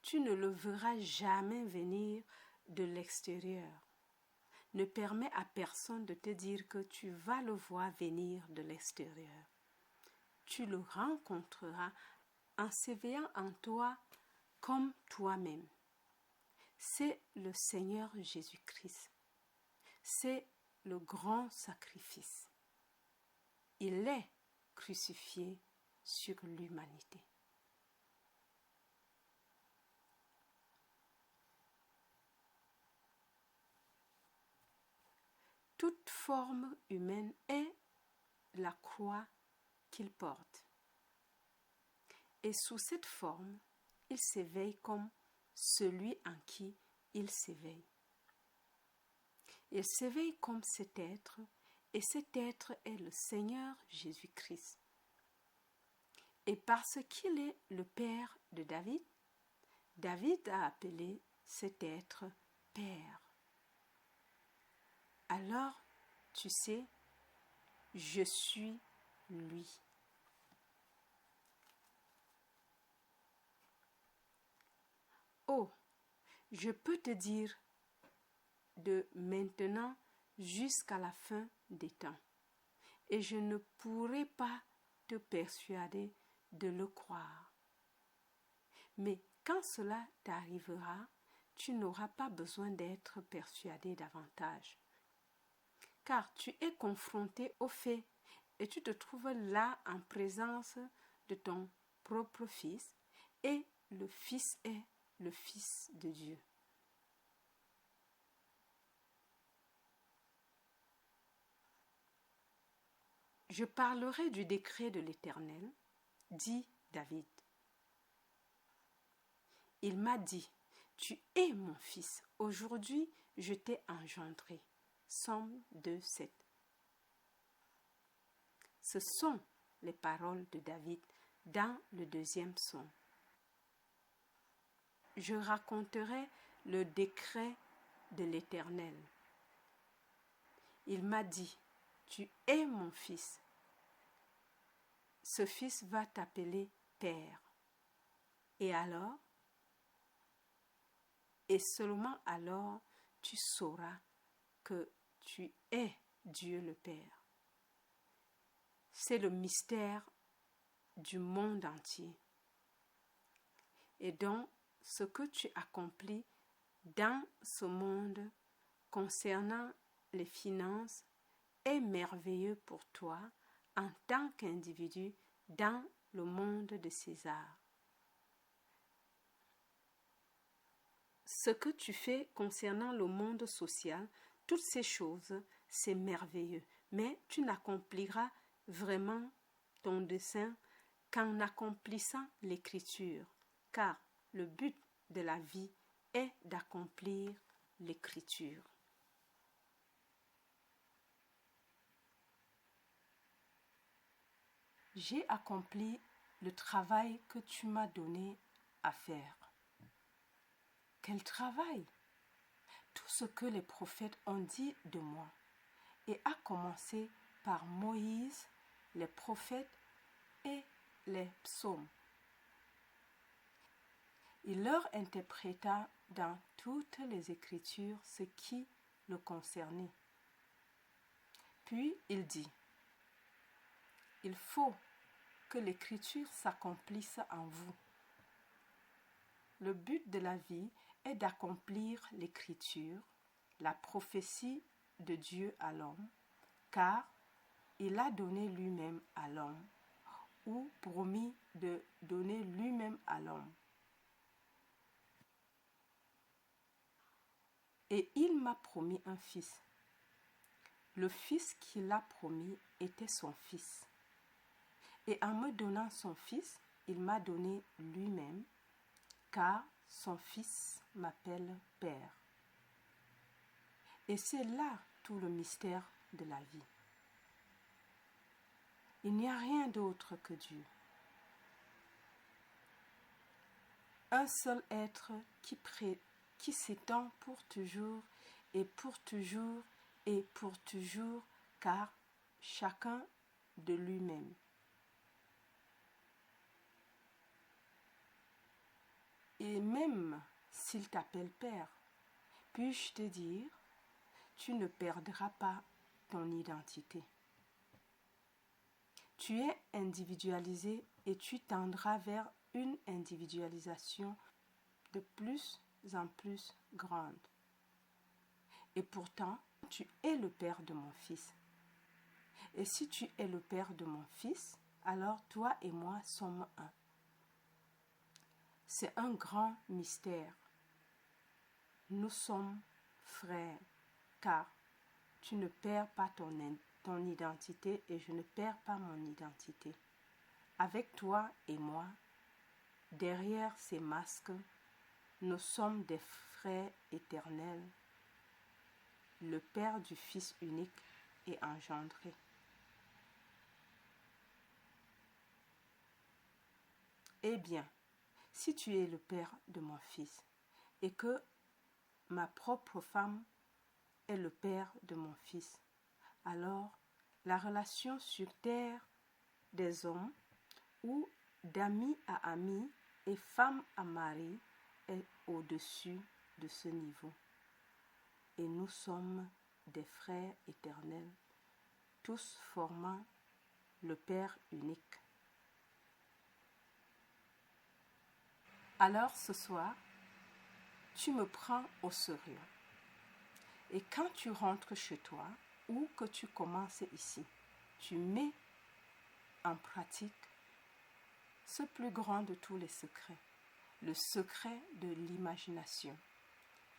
Tu ne le verras jamais venir de l'extérieur. Ne permets à personne de te dire que tu vas le voir venir de l'extérieur. Tu le rencontreras en s'éveillant en toi comme toi-même. C'est le Seigneur Jésus-Christ. C'est le grand sacrifice. Il est crucifié sur l'humanité. Toute forme humaine est la croix qu'il porte. Et sous cette forme, il s'éveille comme celui en qui il s'éveille. Il s'éveille comme cet être, et cet être est le Seigneur Jésus-Christ. Et parce qu'il est le Père de David, David a appelé cet être Père. Alors, tu sais, je suis lui. Oh, je peux te dire de maintenant jusqu'à la fin des temps, et je ne pourrai pas te persuader de le croire. Mais quand cela t'arrivera, tu n'auras pas besoin d'être persuadé davantage, car tu es confronté au fait et tu te trouves là en présence de ton propre Fils, et le Fils est le Fils de Dieu. Je parlerai du décret de l'Éternel, dit David. Il m'a dit, tu es mon fils, aujourd'hui je t'ai engendré. Psaume 2, 7. Ce sont les paroles de David dans le 2e psaume. Je raconterai le décret de l'Éternel. Il m'a dit, tu es mon fils. Ce fils va t'appeler Père. Et alors, et seulement alors, tu sauras que tu es Dieu le Père. C'est le mystère du monde entier. Et donc, ce que tu accomplis dans ce monde concernant les finances est merveilleux pour toi en tant qu'individu dans le monde de César. Ce que tu fais concernant le monde social, toutes ces choses, c'est merveilleux, mais tu n'accompliras vraiment ton dessein qu'en accomplissant l'écriture, car le but de la vie est d'accomplir l'écriture. J'ai accompli le travail que tu m'as donné à faire. Quel travail! Tout ce que les prophètes ont dit de moi, et à commencer par Moïse, les prophètes et les psaumes. Il leur interpréta dans toutes les Écritures ce qui le concernait. Puis il dit, il faut que l'Écriture s'accomplisse en vous. Le but de la vie est d'accomplir l'Écriture, la prophétie de Dieu à l'homme, car il a donné lui-même à l'homme, ou promis de donner lui-même à l'homme. Et il m'a promis un fils. Le fils qu'il a promis était son fils. Et en me donnant son fils, il m'a donné lui-même, car son fils m'appelle Père. Et c'est là tout le mystère de la vie. Il n'y a rien d'autre que Dieu. Un seul être qui qui s'étend pour toujours et pour toujours et pour toujours, car chacun de lui-même. Et même s'il t'appelle Père, puis-je te dire, tu ne perdras pas ton identité. Tu es individualisé et tu tendras vers une individualisation de plus en plus grande. Et pourtant, tu es le père de mon fils. Et si tu es le père de mon fils, alors toi et moi sommes un. C'est un grand mystère. Nous sommes frères, car tu ne perds pas ton identité et je ne perds pas mon identité. Avec toi et moi, derrière ces masques, nous sommes des frères éternels. Le Père du Fils unique est engendré. Eh bien, si tu es le Père de mon Fils et que ma propre femme est le Père de mon Fils, alors la relation sur terre des hommes ou d'ami à ami et femme à mari est au-dessus de ce niveau. Et nous sommes des frères éternels, tous formant le Père unique. Alors ce soir, tu me prends au sérieux. Et quand tu rentres chez toi ou que tu commences ici, tu mets en pratique ce plus grand de tous les secrets, le secret de l'imagination.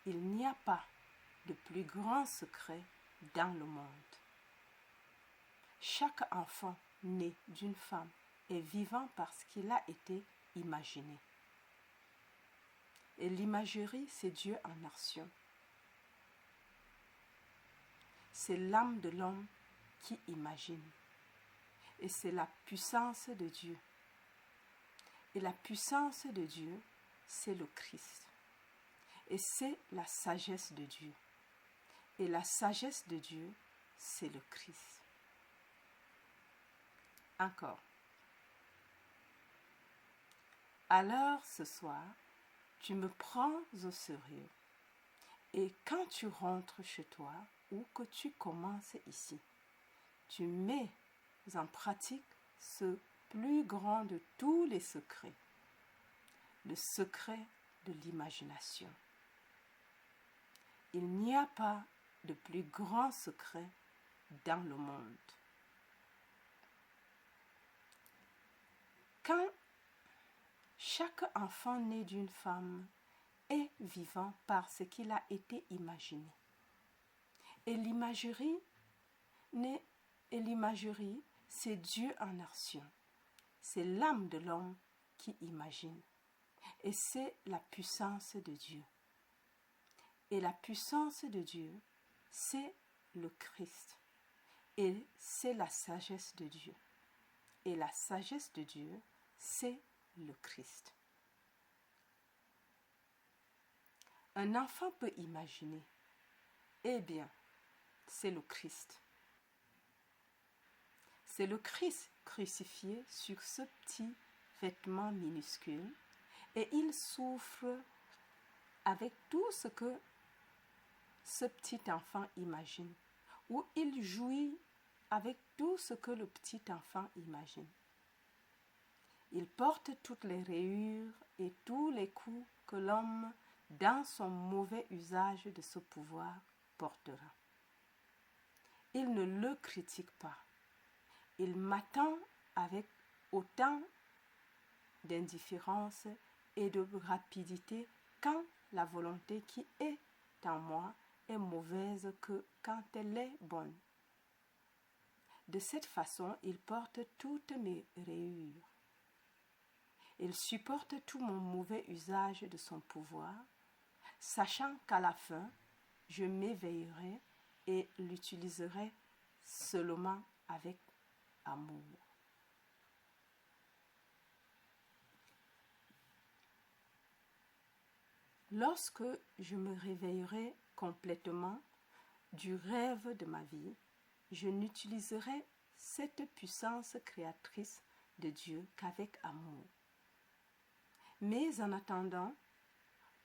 Il n'y a pas de plus grand secret dans le monde. Chaque enfant né d'une femme est vivant parce qu'il a été imaginé. Et l'imagerie, c'est Dieu en action. C'est l'âme de l'homme qui imagine. Et c'est la puissance de Dieu. Et la puissance de Dieu, c'est le Christ. Et c'est la sagesse de Dieu. Et la sagesse de Dieu, c'est le Christ. Encore. Alors ce soir, tu me prends au sérieux. Et quand tu rentres chez toi ou que tu commences ici, tu mets en pratique ce plus grand de tous les secrets, le secret de l'imagination. Il n'y a pas de plus grand secret dans le monde. Quand chaque enfant né d'une femme est vivant parce qu'il a été imaginé. Et l'imagerie, c'est Dieu en action. C'est l'âme de l'homme qui imagine. Et c'est la puissance de Dieu. Et la puissance de Dieu, c'est le Christ. Et c'est la sagesse de Dieu. Et la sagesse de Dieu, c'est le Christ. Un enfant peut imaginer. Eh bien, c'est le Christ. C'est le Christ crucifié sur ce petit vêtement minuscule et il souffre avec tout ce que ce petit enfant imagine, ou il jouit avec tout ce que le petit enfant imagine. Il porte toutes les rayures et tous les coups que l'homme, dans son mauvais usage de ce pouvoir, portera. Il ne le critique pas. Il m'attend avec autant d'indifférence et de rapidité quand la volonté qui est en moi est mauvaise que quand elle est bonne. De cette façon, il porte toutes mes rayures. Il supporte tout mon mauvais usage de son pouvoir, sachant qu'à la fin, je m'éveillerai et l'utiliserai seulement avec amour. Lorsque je me réveillerai complètement du rêve de ma vie, je n'utiliserai cette puissance créatrice de Dieu qu'avec amour. Mais en attendant,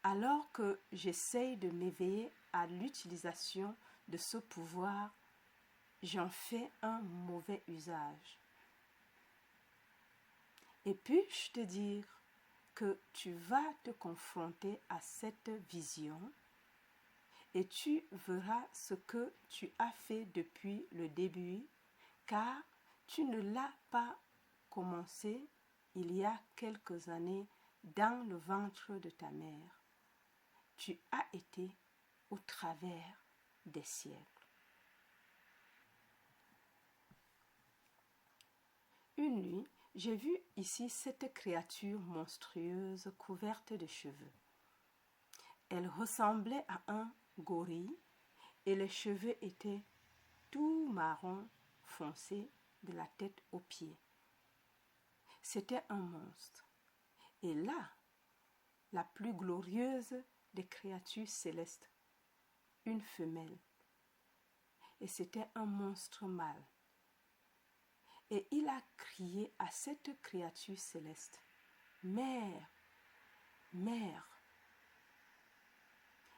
alors que j'essaye de m'éveiller à l'utilisation de ce pouvoir, j'en fais un mauvais usage. Et puis-je te dire que tu vas te confronter à cette vision et tu verras ce que tu as fait depuis le début, car tu ne l'as pas commencé il y a quelques années dans le ventre de ta mère. Tu as été au travers des siècles. Une nuit, j'ai vu ici cette créature monstrueuse couverte de cheveux. Elle ressemblait à un gorille et les cheveux étaient tout marron foncé de la tête aux pieds. C'était un monstre. Et là, la plus glorieuse des créatures célestes, une femelle. Et c'était un monstre mâle. Et il a crié à cette créature céleste, « Mère, mère !»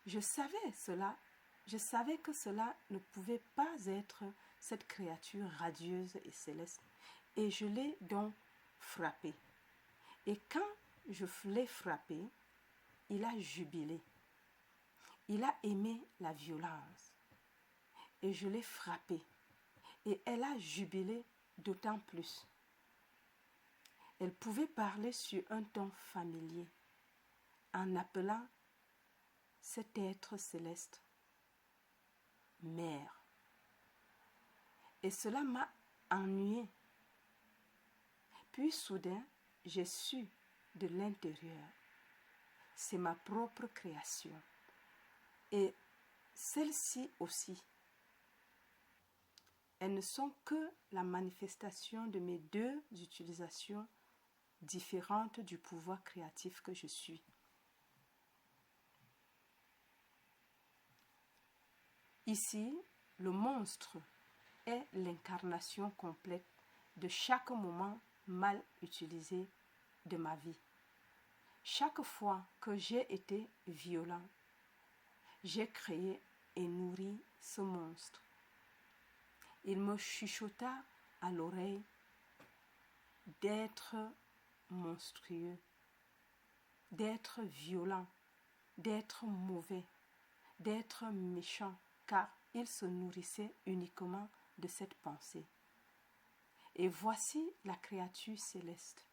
Je savais que cela ne pouvait pas être cette créature radieuse et céleste, et je l'ai donc frappé. Et quand je l'ai frappé, il a jubilé. Il a aimé la violence. Et je l'ai frappé. Et elle a jubilé d'autant plus. Elle pouvait parler sur un ton familier, en appelant cet être céleste mère. Et cela m'a ennuyé. Puis soudain, j'ai su de l'intérieur, c'est ma propre création. Et celles-ci aussi, elles ne sont que la manifestation de mes deux utilisations différentes du pouvoir créatif que je suis. Ici, le monstre est l'incarnation complète de chaque moment mal utilisé de ma vie. Chaque fois que j'ai été violent, j'ai créé et nourri ce monstre. Il me chuchota à l'oreille d'être monstrueux, d'être violent, d'être mauvais, d'être méchant, car il se nourrissait uniquement de cette pensée. Et voici la créature céleste,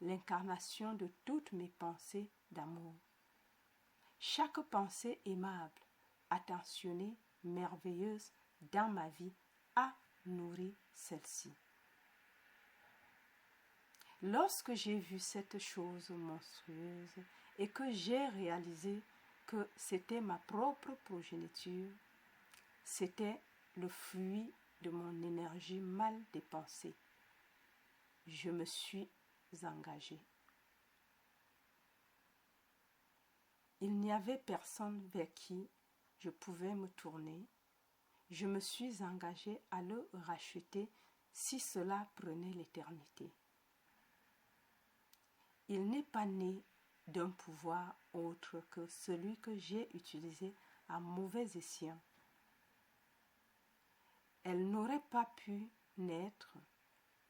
l'incarnation de toutes mes pensées d'amour. Chaque pensée aimable, attentionnée, merveilleuse dans ma vie a nourri celle-ci. Lorsque j'ai vu cette chose monstrueuse et que j'ai réalisé que c'était ma propre progéniture, c'était le fruit de mon énergie mal dépensée. Je me suis engagée. Il n'y avait personne vers qui je pouvais me tourner. Je me suis engagée à le racheter si cela prenait l'éternité. Il n'est pas né d'un pouvoir autre que celui que j'ai utilisé à mauvais escient. Elle n'aurait pas pu naître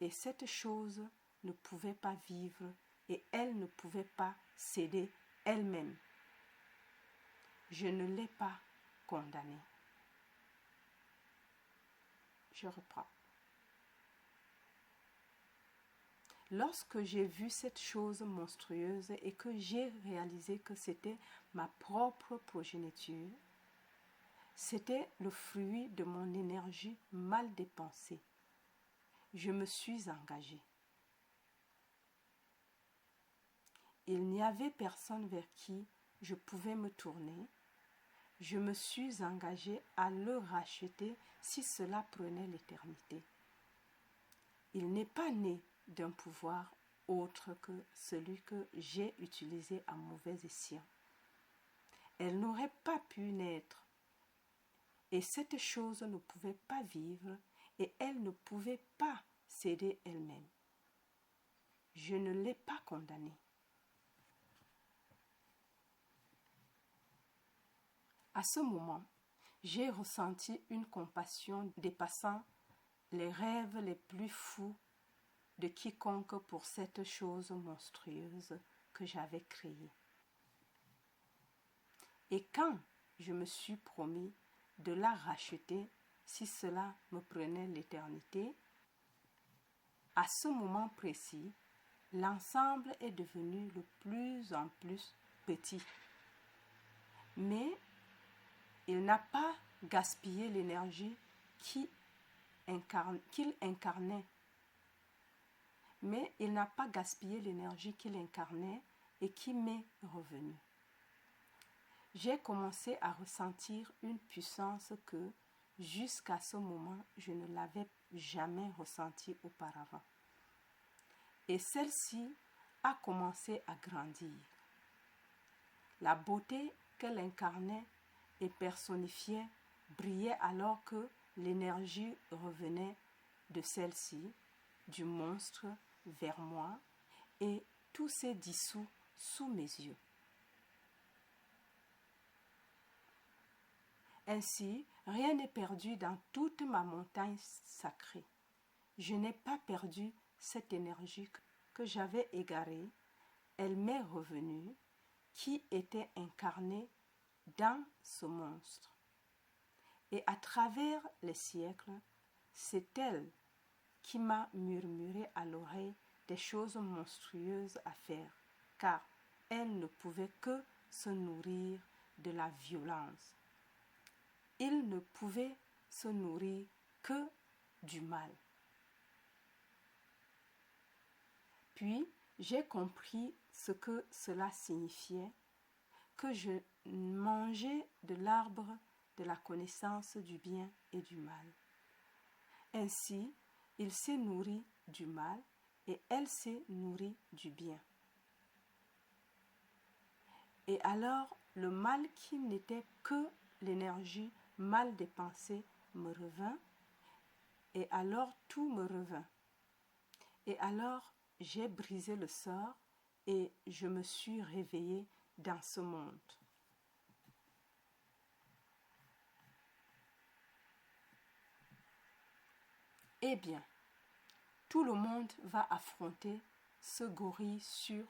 et cette chose ne pouvait pas vivre et elle ne pouvait pas céder elle-même. Je ne l'ai pas condamnée. Je reprends. Lorsque j'ai vu cette chose monstrueuse et que j'ai réalisé que c'était ma propre progéniture, c'était le fruit de mon énergie mal dépensée. Je me suis engagée. Il n'y avait personne vers qui je pouvais me tourner. Je me suis engagée à le racheter si cela prenait l'éternité. Il n'est pas né d'un pouvoir autre que celui que j'ai utilisé à mauvais escient. Elle n'aurait pas pu naître. Et cette chose ne pouvait pas vivre et elle ne pouvait pas s'aider elle-même. Je ne l'ai pas condamnée. À ce moment, j'ai ressenti une compassion dépassant les rêves les plus fous de quiconque pour cette chose monstrueuse que j'avais créée. Et quand je me suis promis de la racheter si cela me prenait l'éternité, à ce moment précis, l'ensemble est devenu de plus en plus petit. Mais il n'a pas gaspillé l'énergie qu'il incarnait. Mais il n'a pas gaspillé l'énergie qu'il incarnait et qui m'est revenue. J'ai commencé à ressentir une puissance que, jusqu'à ce moment, je ne l'avais jamais ressentie auparavant. Et celle-ci a commencé à grandir. La beauté qu'elle incarnait et personnifiait brillait alors que l'énergie revenait de celle-ci, du monstre, vers moi, et tout s'est dissous sous mes yeux. Ainsi, rien n'est perdu dans toute ma montagne sacrée. Je n'ai pas perdu cette énergie que j'avais égarée. Elle m'est revenue, qui était incarnée dans ce monstre. Et à travers les siècles, c'est elle qui m'a murmuré à l'oreille des choses monstrueuses à faire, car elle ne pouvait que se nourrir de la violence. Il ne pouvait se nourrir que du mal. Puis, j'ai compris ce que cela signifiait, que je mangeais de l'arbre de la connaissance du bien et du mal. Ainsi, il s'est nourri du mal et elle s'est nourrie du bien. Et alors, le mal qui n'était que l'énergie mal dépensée me revint, et alors tout me revint. Et alors, j'ai brisé le sort et je me suis réveillée dans ce monde. Eh bien, tout le monde va affronter ce gorille sur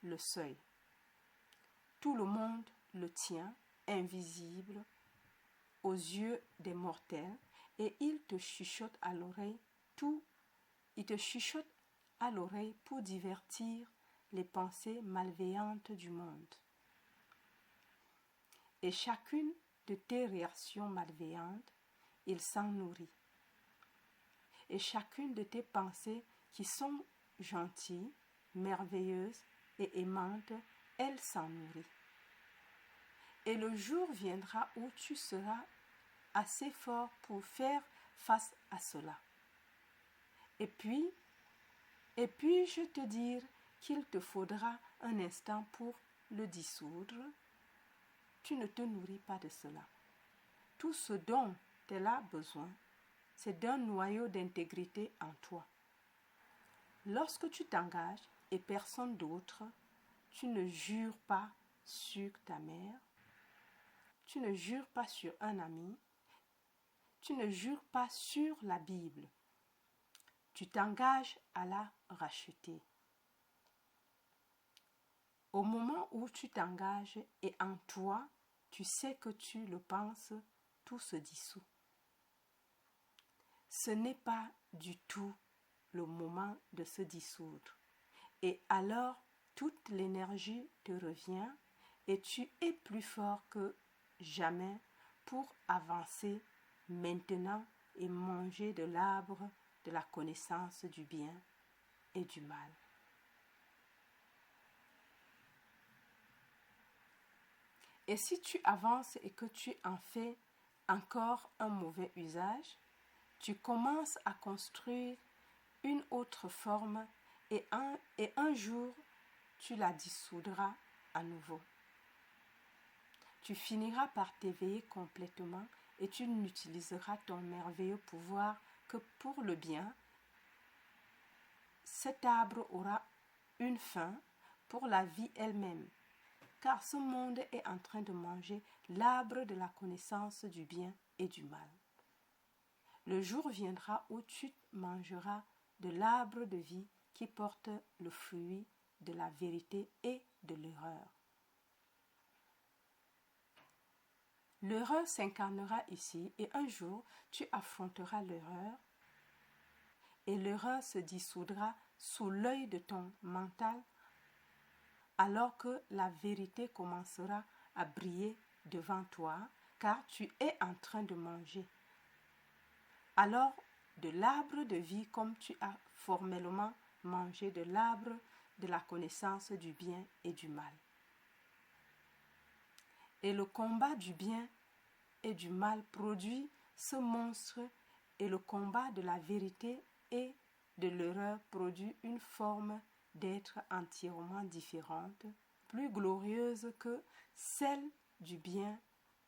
le seuil. Tout le monde le tient, invisible, aux yeux des mortels, et il te chuchote à l'oreille pour divertir les pensées malveillantes du monde. Et chacune de tes réactions malveillantes, il s'en nourrit. Et chacune de tes pensées qui sont gentilles, merveilleuses et aimantes, elle s'en nourrit. Et le jour viendra où tu seras assez fort pour faire face à cela. Et puis je te dire qu'il te faudra un instant pour le dissoudre. Tu ne te nourris pas de cela. Tout ce dont tu as besoin, c'est d'un noyau d'intégrité en toi. Lorsque tu t'engages et personne d'autre, tu ne jures pas sur ta mère, tu ne jures pas sur un ami, tu ne jures pas sur la Bible. Tu t'engages à la racheter. Au moment où tu t'engages et en toi, tu sais que tu le penses, tout se dissout. Ce n'est pas du tout le moment de se dissoudre. Et alors, toute l'énergie te revient et tu es plus fort que jamais pour avancer maintenant et manger de l'arbre de la connaissance du bien et du mal. Et si tu avances et que tu en fais encore un mauvais usage, tu commences à construire une autre forme et un jour, tu la dissoudras à nouveau. tu finiras par t'éveiller complètement et tu n'utiliseras ton merveilleux pouvoir que pour le bien. Cet arbre aura une fin pour la vie elle-même, car ce monde est en train de manger l'arbre de la connaissance du bien et du mal. Le jour viendra où tu mangeras de l'arbre de vie qui porte le fruit de la vérité et de l'erreur. L'erreur s'incarnera ici et un jour tu affronteras l'erreur et l'erreur se dissoudra sous l'œil de ton mental alors que la vérité commencera à briller devant toi car tu es en train de manger. Alors de l'arbre de vie comme tu as formellement mangé de l'arbre de la connaissance du bien et du mal. Et le combat du bien et du mal produit ce monstre et le combat de la vérité et de l'erreur produit une forme d'être entièrement différente, plus glorieuse que celle du bien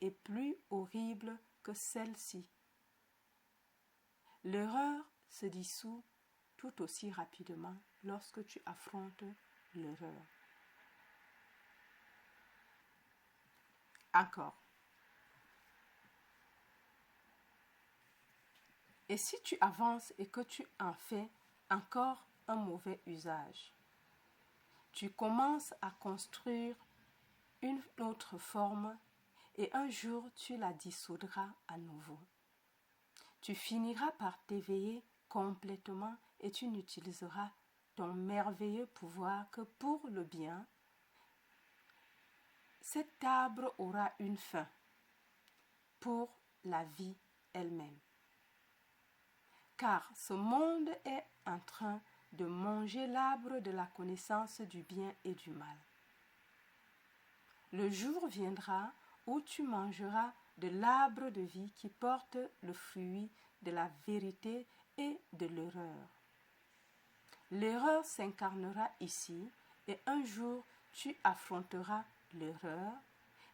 et plus horrible que celle-ci. L'erreur se dissout tout aussi rapidement lorsque tu affrontes l'erreur. Encore. Et si tu avances et que tu en fais encore un mauvais usage, tu commences à construire une autre forme et un jour tu la dissoudras à nouveau. Tu finiras par t'éveiller complètement et tu n'utiliseras ton merveilleux pouvoir que pour le bien. Cet arbre aura une fin pour la vie elle-même. Car ce monde est en train de manger l'arbre de la connaissance du bien et du mal. Le jour viendra où tu mangeras de l'arbre de vie qui porte le fruit de la vérité et de l'erreur. L'erreur s'incarnera ici et un jour tu affronteras l'erreur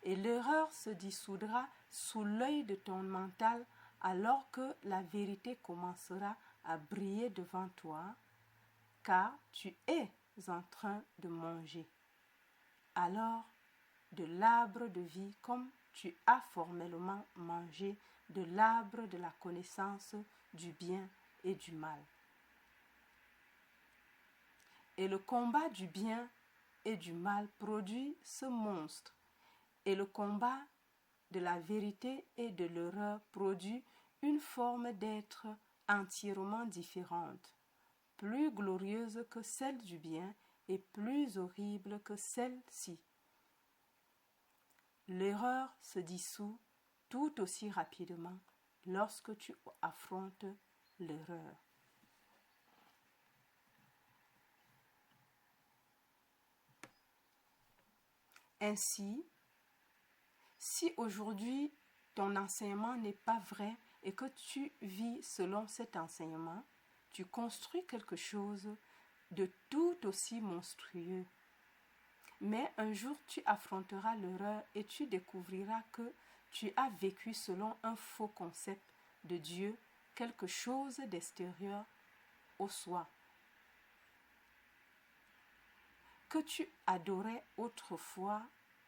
et l'erreur se dissoudra sous l'œil de ton mental alors que la vérité commencera à briller devant toi car tu es en train de manger. Alors, de l'arbre de vie comme tu as formellement mangé de l'arbre de la connaissance du bien et du mal. Et le combat du bien et du mal produit ce monstre, et le combat de la vérité et de l'erreur produit une forme d'être entièrement différente, plus glorieuse que celle du bien et plus horrible que celle-ci. L'erreur se dissout tout aussi rapidement lorsque tu affrontes l'erreur. Ainsi, si aujourd'hui ton enseignement n'est pas vrai et que tu vis selon cet enseignement, tu construis quelque chose de tout aussi monstrueux. Mais un jour tu affronteras l'erreur et tu découvriras que tu as vécu selon un faux concept de Dieu, quelque chose d'extérieur au soi, que tu adorais autrefois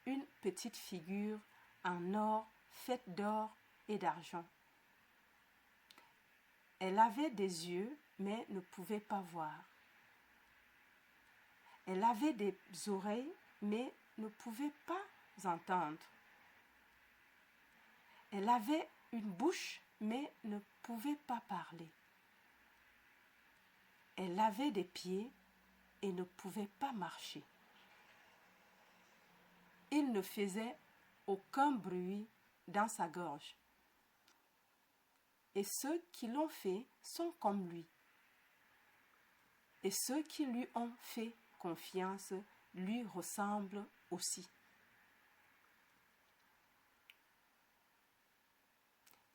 une petite figure en or faite d'or et d'argent. Elle avait des yeux mais ne pouvait pas voir. Elle avait des oreilles mais ne pouvait pas entendre. Elle avait une bouche mais ne pouvait pas parler. Elle avait des pieds et ne pouvait pas marcher. Il ne faisait aucun bruit dans sa gorge. Et ceux qui l'ont fait sont comme lui. Et ceux qui lui ont fait confiance lui ressemblent aussi.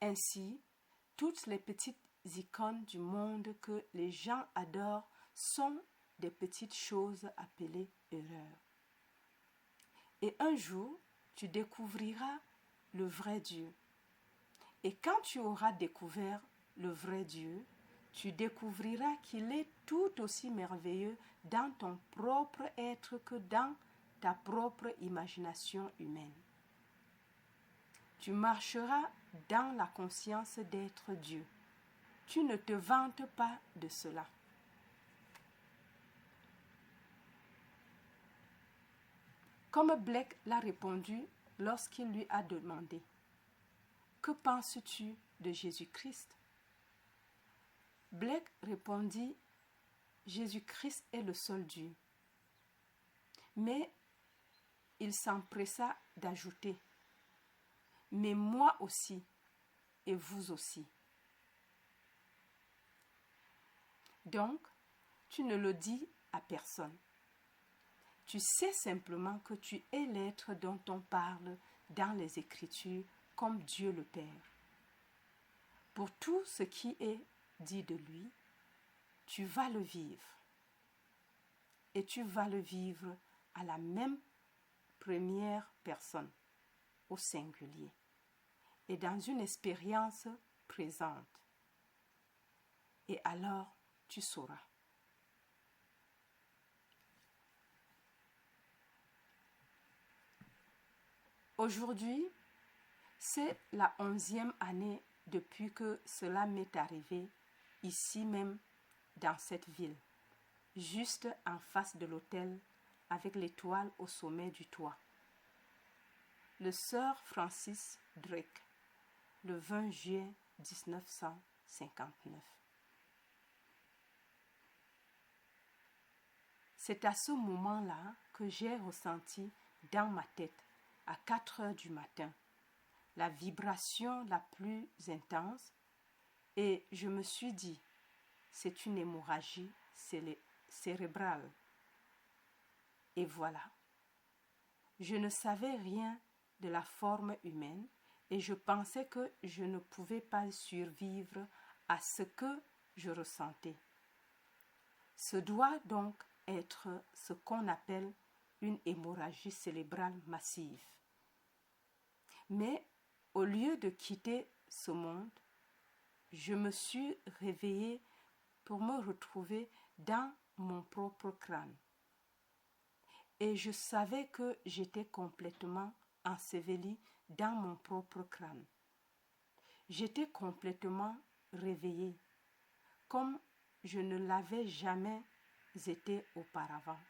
Ainsi, toutes les petites icônes du monde que les gens adorent sont des petites choses appelées erreurs. Et un jour, tu découvriras le vrai Dieu. Et quand tu auras découvert le vrai Dieu, tu découvriras qu'il est tout aussi merveilleux dans ton propre être que dans ta propre imagination humaine. Tu marcheras dans la conscience d'être Dieu. Tu ne te vantes pas de cela. Comme Blake l'a répondu lorsqu'il lui a demandé « Que penses-tu de Jésus-Christ » Blake répondit « Jésus-Christ est le seul Dieu. » Mais il s'empressa d'ajouter « Mais moi aussi, et vous aussi. » Donc, tu ne le dis à personne. Tu sais simplement que tu es l'être dont on parle dans les Écritures comme Dieu le Père. Pour tout ce qui est dit de lui, tu vas le vivre. Et tu vas le vivre à la même première personne, au singulier, et dans une expérience présente. Et alors, tu sauras. Aujourd'hui, c'est la 11e année depuis que cela m'est arrivé, ici même, dans cette ville, juste en face de l'hôtel, avec l'étoile au sommet du toit. Le Sir Francis Drake, le 20 juillet 1959. C'est à ce moment-là que j'ai ressenti dans ma tête, à 4 heures du matin, la vibration la plus intense et je me suis dit, c'est une hémorragie cérébrale. Et voilà. Je ne savais rien de la forme humaine et je pensais que je ne pouvais pas survivre à ce que je ressentais. Ce doit donc être ce qu'on appelle une hémorragie cérébrale massive. Mais au lieu de quitter ce monde, je me suis réveillée pour me retrouver dans mon propre crâne. Et je savais que j'étais complètement ensevelie dans mon propre crâne. J'étais complètement réveillée, comme je ne l'avais jamais été auparavant.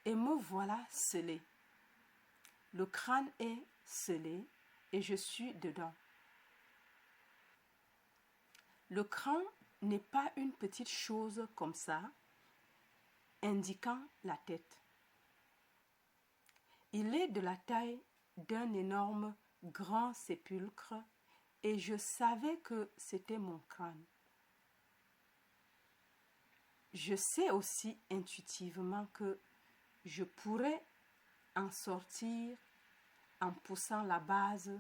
Et me voilà scellée. Le crâne est scellé et je suis dedans. Le crâne n'est pas une petite chose comme ça, indiquant la tête. Il est de la taille d'un énorme grand sépulcre et je savais que c'était mon crâne. Je sais aussi intuitivement que je pourrais en sortir en poussant la base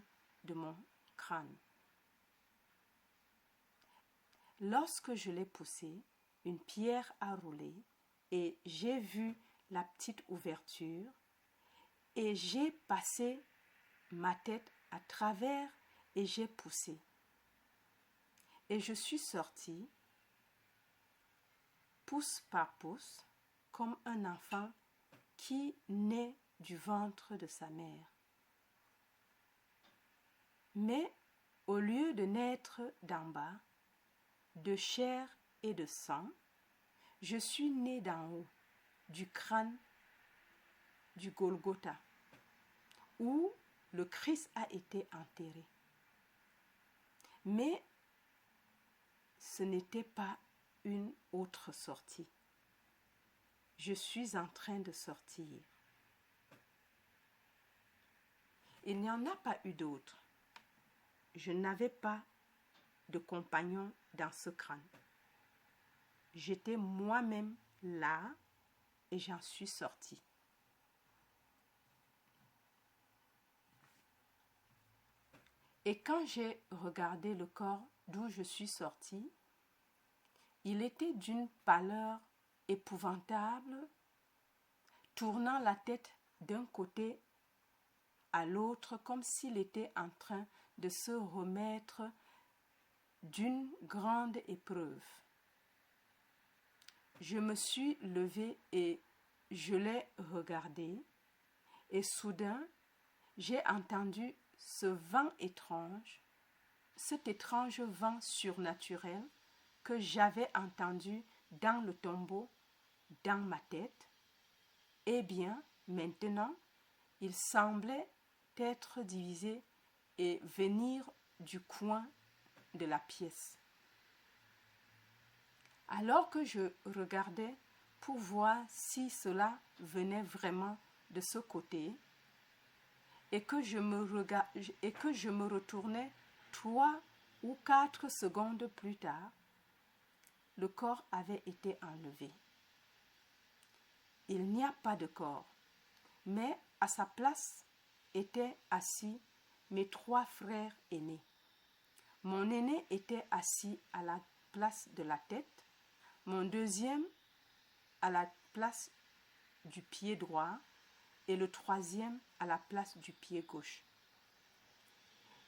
de mon crâne. Lorsque je l'ai poussé, une pierre a roulé et j'ai vu la petite ouverture et j'ai passé ma tête à travers et j'ai poussé. Et je suis sortie, pouce par pouce, comme un enfant qui naît du ventre de sa mère. Mais au lieu de naître d'en bas, de chair et de sang, je suis née d'en haut, du crâne du Golgotha, où le Christ a été enterré. Mais ce n'était pas une autre sortie. Je suis en train de sortir. Il n'y en a pas eu d'autre. Je n'avais pas de compagnon dans ce crâne. J'étais moi-même là et j'en suis sortie. Et quand j'ai regardé le corps d'où je suis sortie, il était d'une pâleur épouvantable, tournant la tête d'un côté à l'autre comme s'il était en train de se remettre d'une grande épreuve. Je me suis levée et je l'ai regardé, et soudain, j'ai entendu ce vent étrange, cet étrange vent surnaturel que j'avais entendu dans le tombeau, dans ma tête. Eh bien, maintenant, il semblait être divisé et venir du coin de la pièce. Alors que je regardais pour voir si cela venait vraiment de ce côté et que je me retournais 3 ou 4 secondes plus tard, le corps avait été enlevé. Il n'y a pas de corps, mais à sa place étaient assis mes 3 frères aînés. Mon aîné était assis à la place de la tête, mon deuxième à la place du pied droit et le troisième à la place du pied gauche.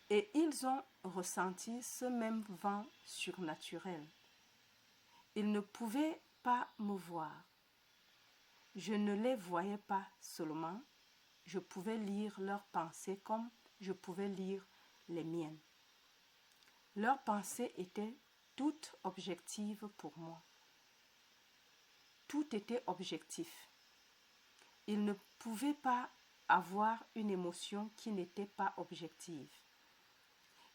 Et ils ont ressenti ce même vent surnaturel. Ils ne pouvaient pas me voir. Je ne les voyais pas seulement, je pouvais lire leurs pensées comme je pouvais lire les miennes. Leurs pensées étaient toutes objectives pour moi. Tout était objectif. Ils ne pouvaient pas avoir une émotion qui n'était pas objective.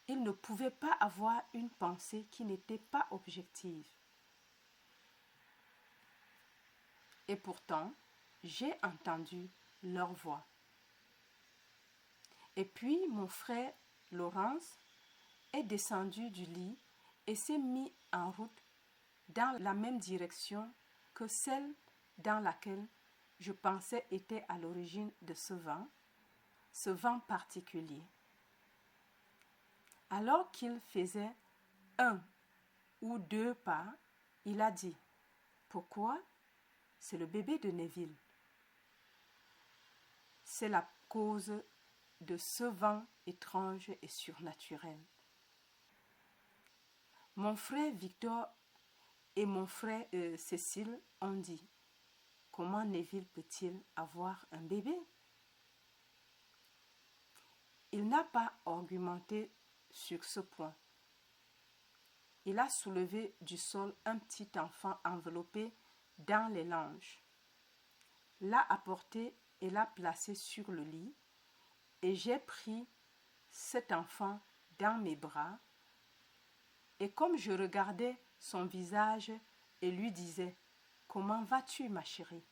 Ils ne pouvaient pas avoir une pensée qui n'était pas objective. Et pourtant, j'ai entendu leur voix. Et puis mon frère Laurence est descendu du lit et s'est mis en route dans la même direction que celle dans laquelle je pensais était à l'origine de ce vent particulier. Alors qu'il faisait 1 ou 2 pas, il a dit « Pourquoi ? C'est le bébé de Neville. C'est la cause de ce vent étrange et surnaturel. » Mon frère Victor et mon frère Cécile ont dit « Comment Neville peut-il avoir un bébé ?» Il n'a pas argumenté sur ce point. Il a soulevé du sol un petit enfant enveloppé dans les langes, l'a apporté et l'a placé sur le lit, et j'ai pris cet enfant dans mes bras, et comme je regardais son visage et lui disais « Comment vas-tu, ma chérie ?»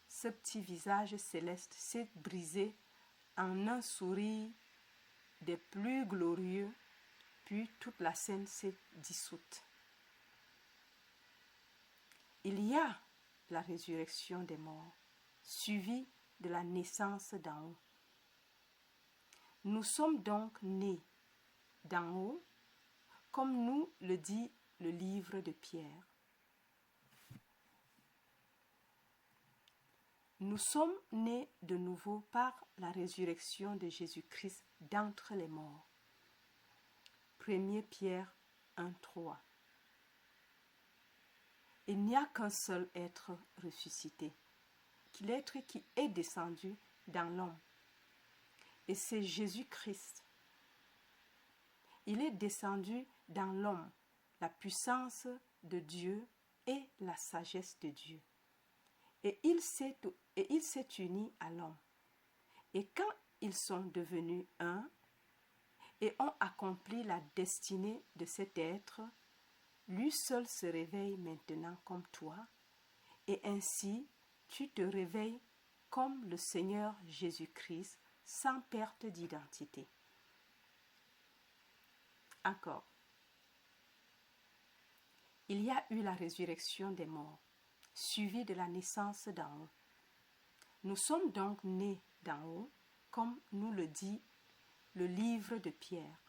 Ce petit visage céleste s'est brisé en un sourire des plus glorieux, puis toute la scène s'est dissoute. Il y a la résurrection des morts, suivie de la naissance d'en haut. Nous sommes donc nés d'en haut, comme nous le dit le livre de Pierre. Nous sommes nés de nouveau par la résurrection de Jésus-Christ d'entre les morts. 1 Pierre 1:3. Il n'y a qu'un seul être ressuscité, l'être qui est descendu dans l'homme, et c'est Jésus-Christ. Il est descendu dans l'homme, la puissance de Dieu et la sagesse de Dieu. Et il s'est uni à l'homme. Et quand ils sont devenus un et ont accompli la destinée de cet être, lui seul se réveille maintenant comme toi, et ainsi tu te réveilles comme le Seigneur Jésus-Christ sans perte d'identité. Encore. Il y a eu la résurrection des morts, suivie de la naissance d'en haut. Nous sommes donc nés d'en haut, comme nous le dit le livre de Pierre.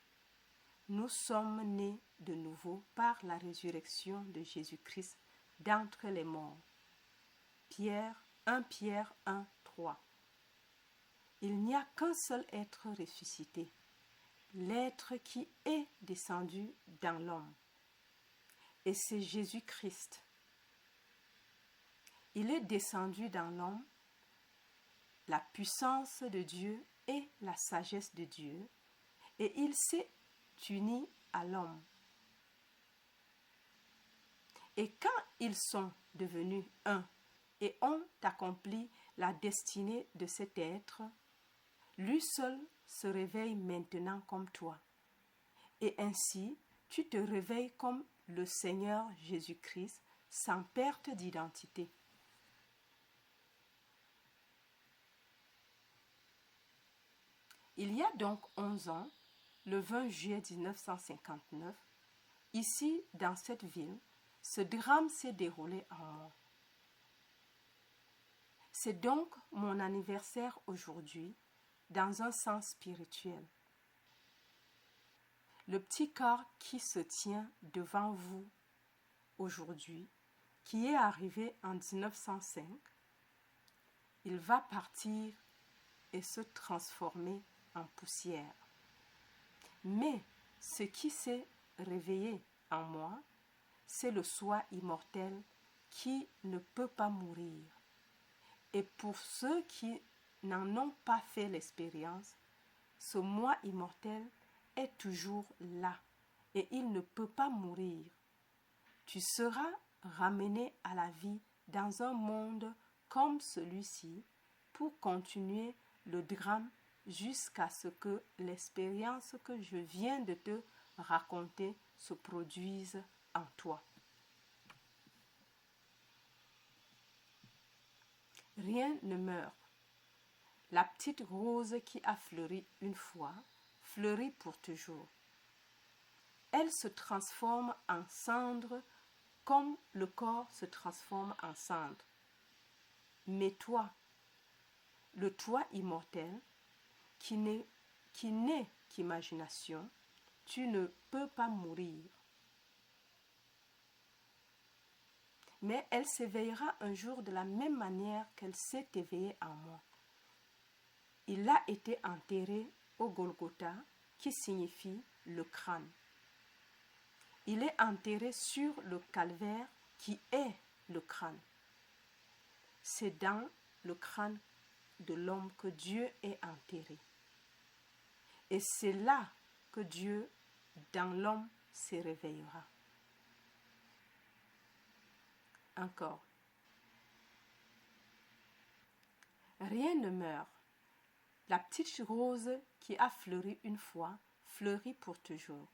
Nous sommes nés de nouveau par la résurrection de Jésus-Christ d'entre les morts. 1 Pierre 1:3. Il n'y a qu'un seul être ressuscité, l'être qui est descendu dans l'homme. Et c'est Jésus-Christ. Il est descendu dans l'homme, la puissance de Dieu et la sagesse de Dieu, et il s'est uni à l'homme. Et quand ils sont devenus un et ont accompli la destinée de cet être, lui seul se réveille maintenant comme toi. Et ainsi, tu te réveilles comme le Seigneur Jésus-Christ sans perte d'identité. Il y a donc 11 ans, le 20 juillet 1959, ici dans cette ville, ce drame s'est déroulé en moi. C'est donc mon anniversaire aujourd'hui, dans un sens spirituel. Le petit corps qui se tient devant vous aujourd'hui, qui est arrivé en 1905, il va partir et se transformer en poussière. Mais ce qui s'est réveillé en moi, c'est le soi immortel qui ne peut pas mourir. Et pour ceux qui n'en ont pas fait l'expérience, ce moi immortel est toujours là et il ne peut pas mourir. Tu seras ramené à la vie dans un monde comme celui-ci pour continuer le drame jusqu'à ce que l'expérience que je viens de te raconter se produise en toi. Rien ne meurt. La petite rose qui a fleuri une fois, fleurit pour toujours. Elle se transforme en cendre comme le corps se transforme en cendre. Mais toi, le toi immortel, qui n'est qu'imagination, tu ne peux pas mourir. Mais elle s'éveillera un jour de la même manière qu'elle s'est éveillée en moi. Il a été enterré au Golgotha, qui signifie le crâne. Il est enterré sur le calvaire, qui est le crâne. C'est dans le crâne de l'homme que Dieu est enterré. Et c'est là que Dieu, dans l'homme, se réveillera. Encore. Rien ne meurt. La petite rose qui a fleuri une fois, fleurit pour toujours.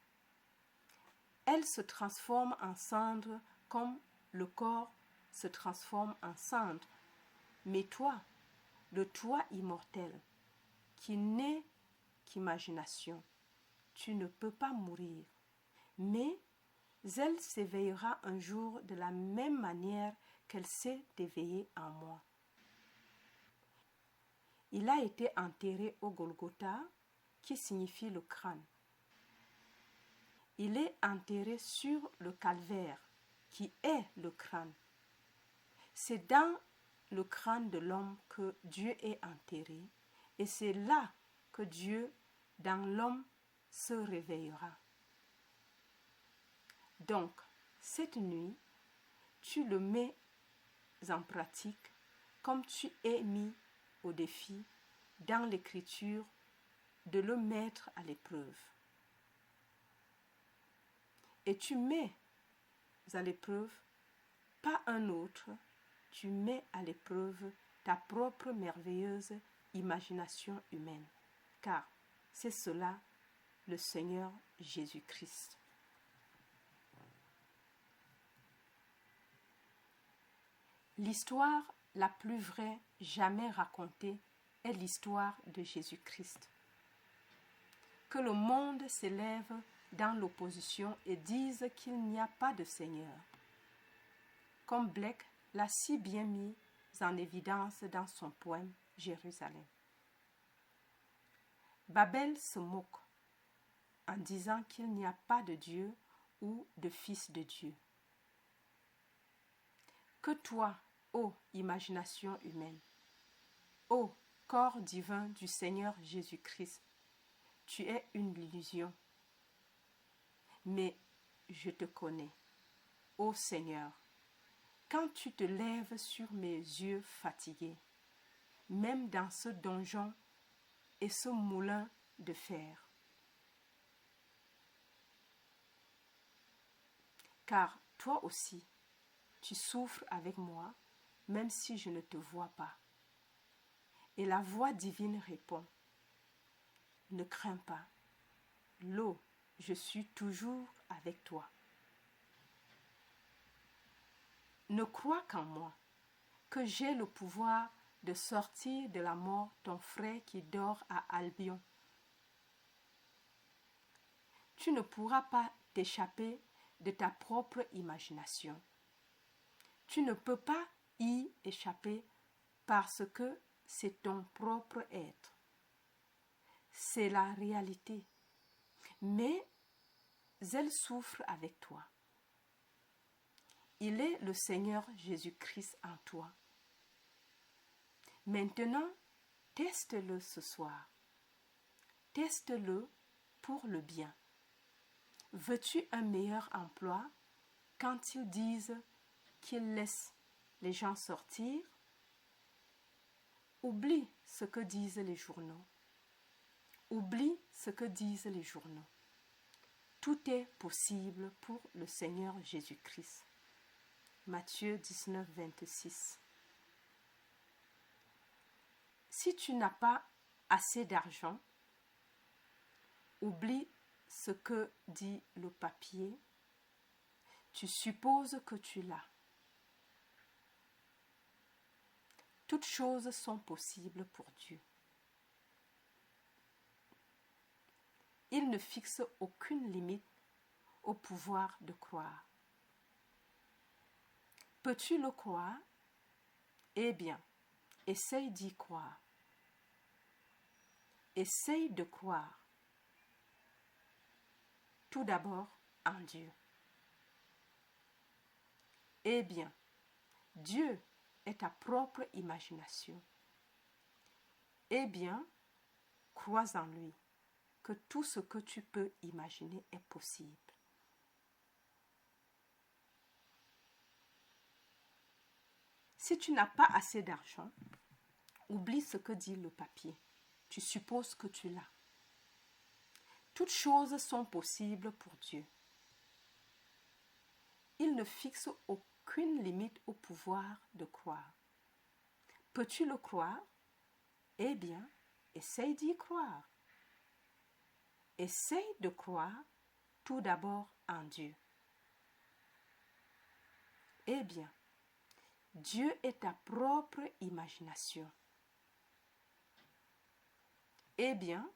Elle se transforme en cendre comme le corps se transforme en cendre. Mais toi, le toi immortel, qui n'est qu'imagination, tu ne peux pas mourir. Mais elle s'éveillera un jour de la même manière qu'elle s'est éveillée en moi. Il a été enterré au Golgotha, qui signifie le crâne. Il est enterré sur le calvaire, qui est le crâne. C'est dans le crâne de l'homme que Dieu est enterré, et c'est là que Dieu, dans l'homme, se réveillera. Donc, cette nuit, tu le mets en pratique comme tu es mis au défi dans l'écriture de le mettre à l'épreuve. Et tu mets à l'épreuve pas un autre, tu mets à l'épreuve ta propre merveilleuse imagination humaine, car c'est cela le Seigneur Jésus-Christ. L'histoire la plus vraie jamais racontée est l'histoire de Jésus-Christ. Que le monde s'élève dans l'opposition et dise qu'il n'y a pas de Seigneur, comme Blake l'a si bien mis en évidence dans son poème Jérusalem. Babel se moque en disant qu'il n'y a pas de Dieu ou de Fils de Dieu. Que toi, ô imagination humaine, ô corps divin du Seigneur Jésus-Christ. Tu es une illusion. Mais je te connais, ô Seigneur, quand tu te lèves sur mes yeux fatigués, même dans ce donjon et ce moulin de fer. Car toi aussi, tu souffres avec moi, même si je ne te vois pas. Et la voix divine répond, ne crains pas, l'eau, je suis toujours avec toi. Ne crois qu'en moi, que j'ai le pouvoir de sortir de la mort ton frère qui dort à Albion. Tu ne pourras pas t'échapper de ta propre imagination. Tu ne peux pas y échapper parce que c'est ton propre être. C'est la réalité. Mais elle souffre avec toi. Il est le Seigneur Jésus-Christ en toi. Maintenant, teste-le ce soir. Teste-le pour le bien. Veux-tu un meilleur emploi quand ils disent qu'ils laissent les gens sortir? Oublie ce que disent les journaux. Oublie ce que disent les journaux. Tout est possible pour le Seigneur Jésus-Christ. Matthieu 19, 26. Si tu n'as pas assez d'argent, oublie ce que dit le papier. Tu supposes que tu l'as. Toutes choses sont possibles pour Dieu. Il ne fixe aucune limite au pouvoir de croire. Peux-tu le croire? Eh bien, essaye d'y croire. Essaye de croire. Tout d'abord en Dieu. Eh bien, Dieu est ta propre imagination. Eh bien, crois en lui, que tout ce que tu peux imaginer est possible. Si tu n'as pas assez d'argent, oublie ce que dit le papier. Tu supposes que tu l'as. Toutes choses sont possibles pour Dieu. Il ne fixe aucune limite au pouvoir de croire. Peux-tu le croire? Eh bien, essaye d'y croire. Essaye de croire tout d'abord en Dieu. Eh bien, Dieu est ta propre imagination. Eh bien,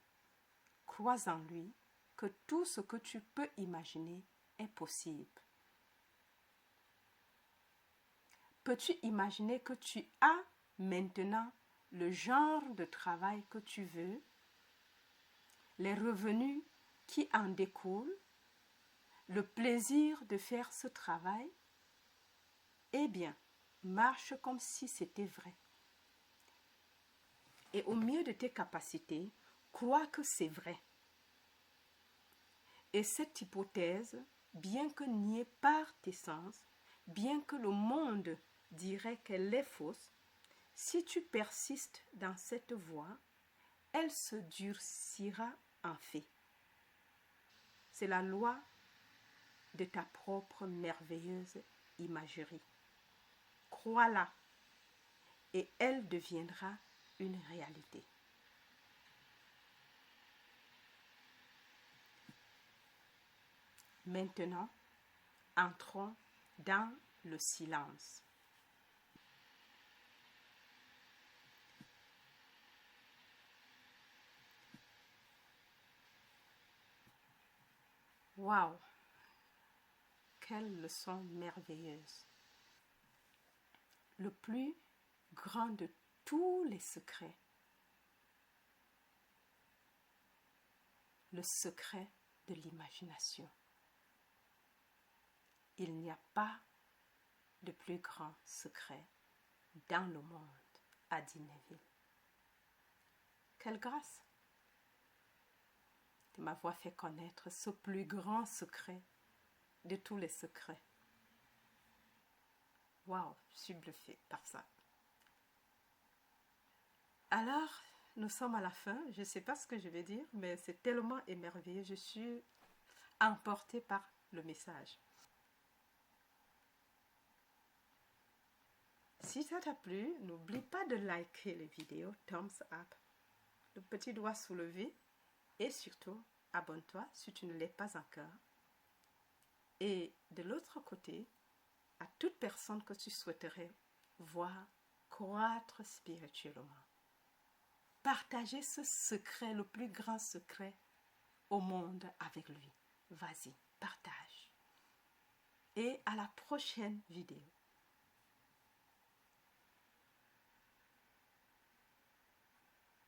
crois en lui que tout ce que tu peux imaginer est possible. Peux-tu imaginer que tu as maintenant le genre de travail que tu veux, les revenus qui en découlent, le plaisir de faire ce travail? Eh bien, marche comme si c'était vrai. Et au mieux de tes capacités, crois que c'est vrai. Et cette hypothèse, bien que niée par tes sens, bien que le monde dirait qu'elle est fausse, si tu persistes dans cette voie, elle se durcira en fait. C'est la loi de ta propre merveilleuse imagerie. Crois-la et elle deviendra une réalité. Maintenant, entrons dans le silence. Waouh! Quelle leçon merveilleuse! Le plus grand de tous les secrets, le secret de l'imagination. Il n'y a pas de plus grand secret dans le monde, a dit Neville. telle grâce de m'avoir fait connaître ce plus grand secret de tous les secrets. Waouh, je suis bluffée par ça. Alors, nous sommes à la fin. Je ne sais pas ce que je vais dire, mais c'est tellement émerveillé. Je suis emportée par le message. Si ça t'a plu, n'oublie pas de liker les vidéos, thumbs up, le petit doigt soulevé et surtout, abonne-toi si tu ne l'es pas encore. Et de l'autre côté, à toute personne que tu souhaiterais voir croître spirituellement, partager ce secret, le plus grand secret au monde avec lui. Vas-y, partage. Et à la prochaine vidéo.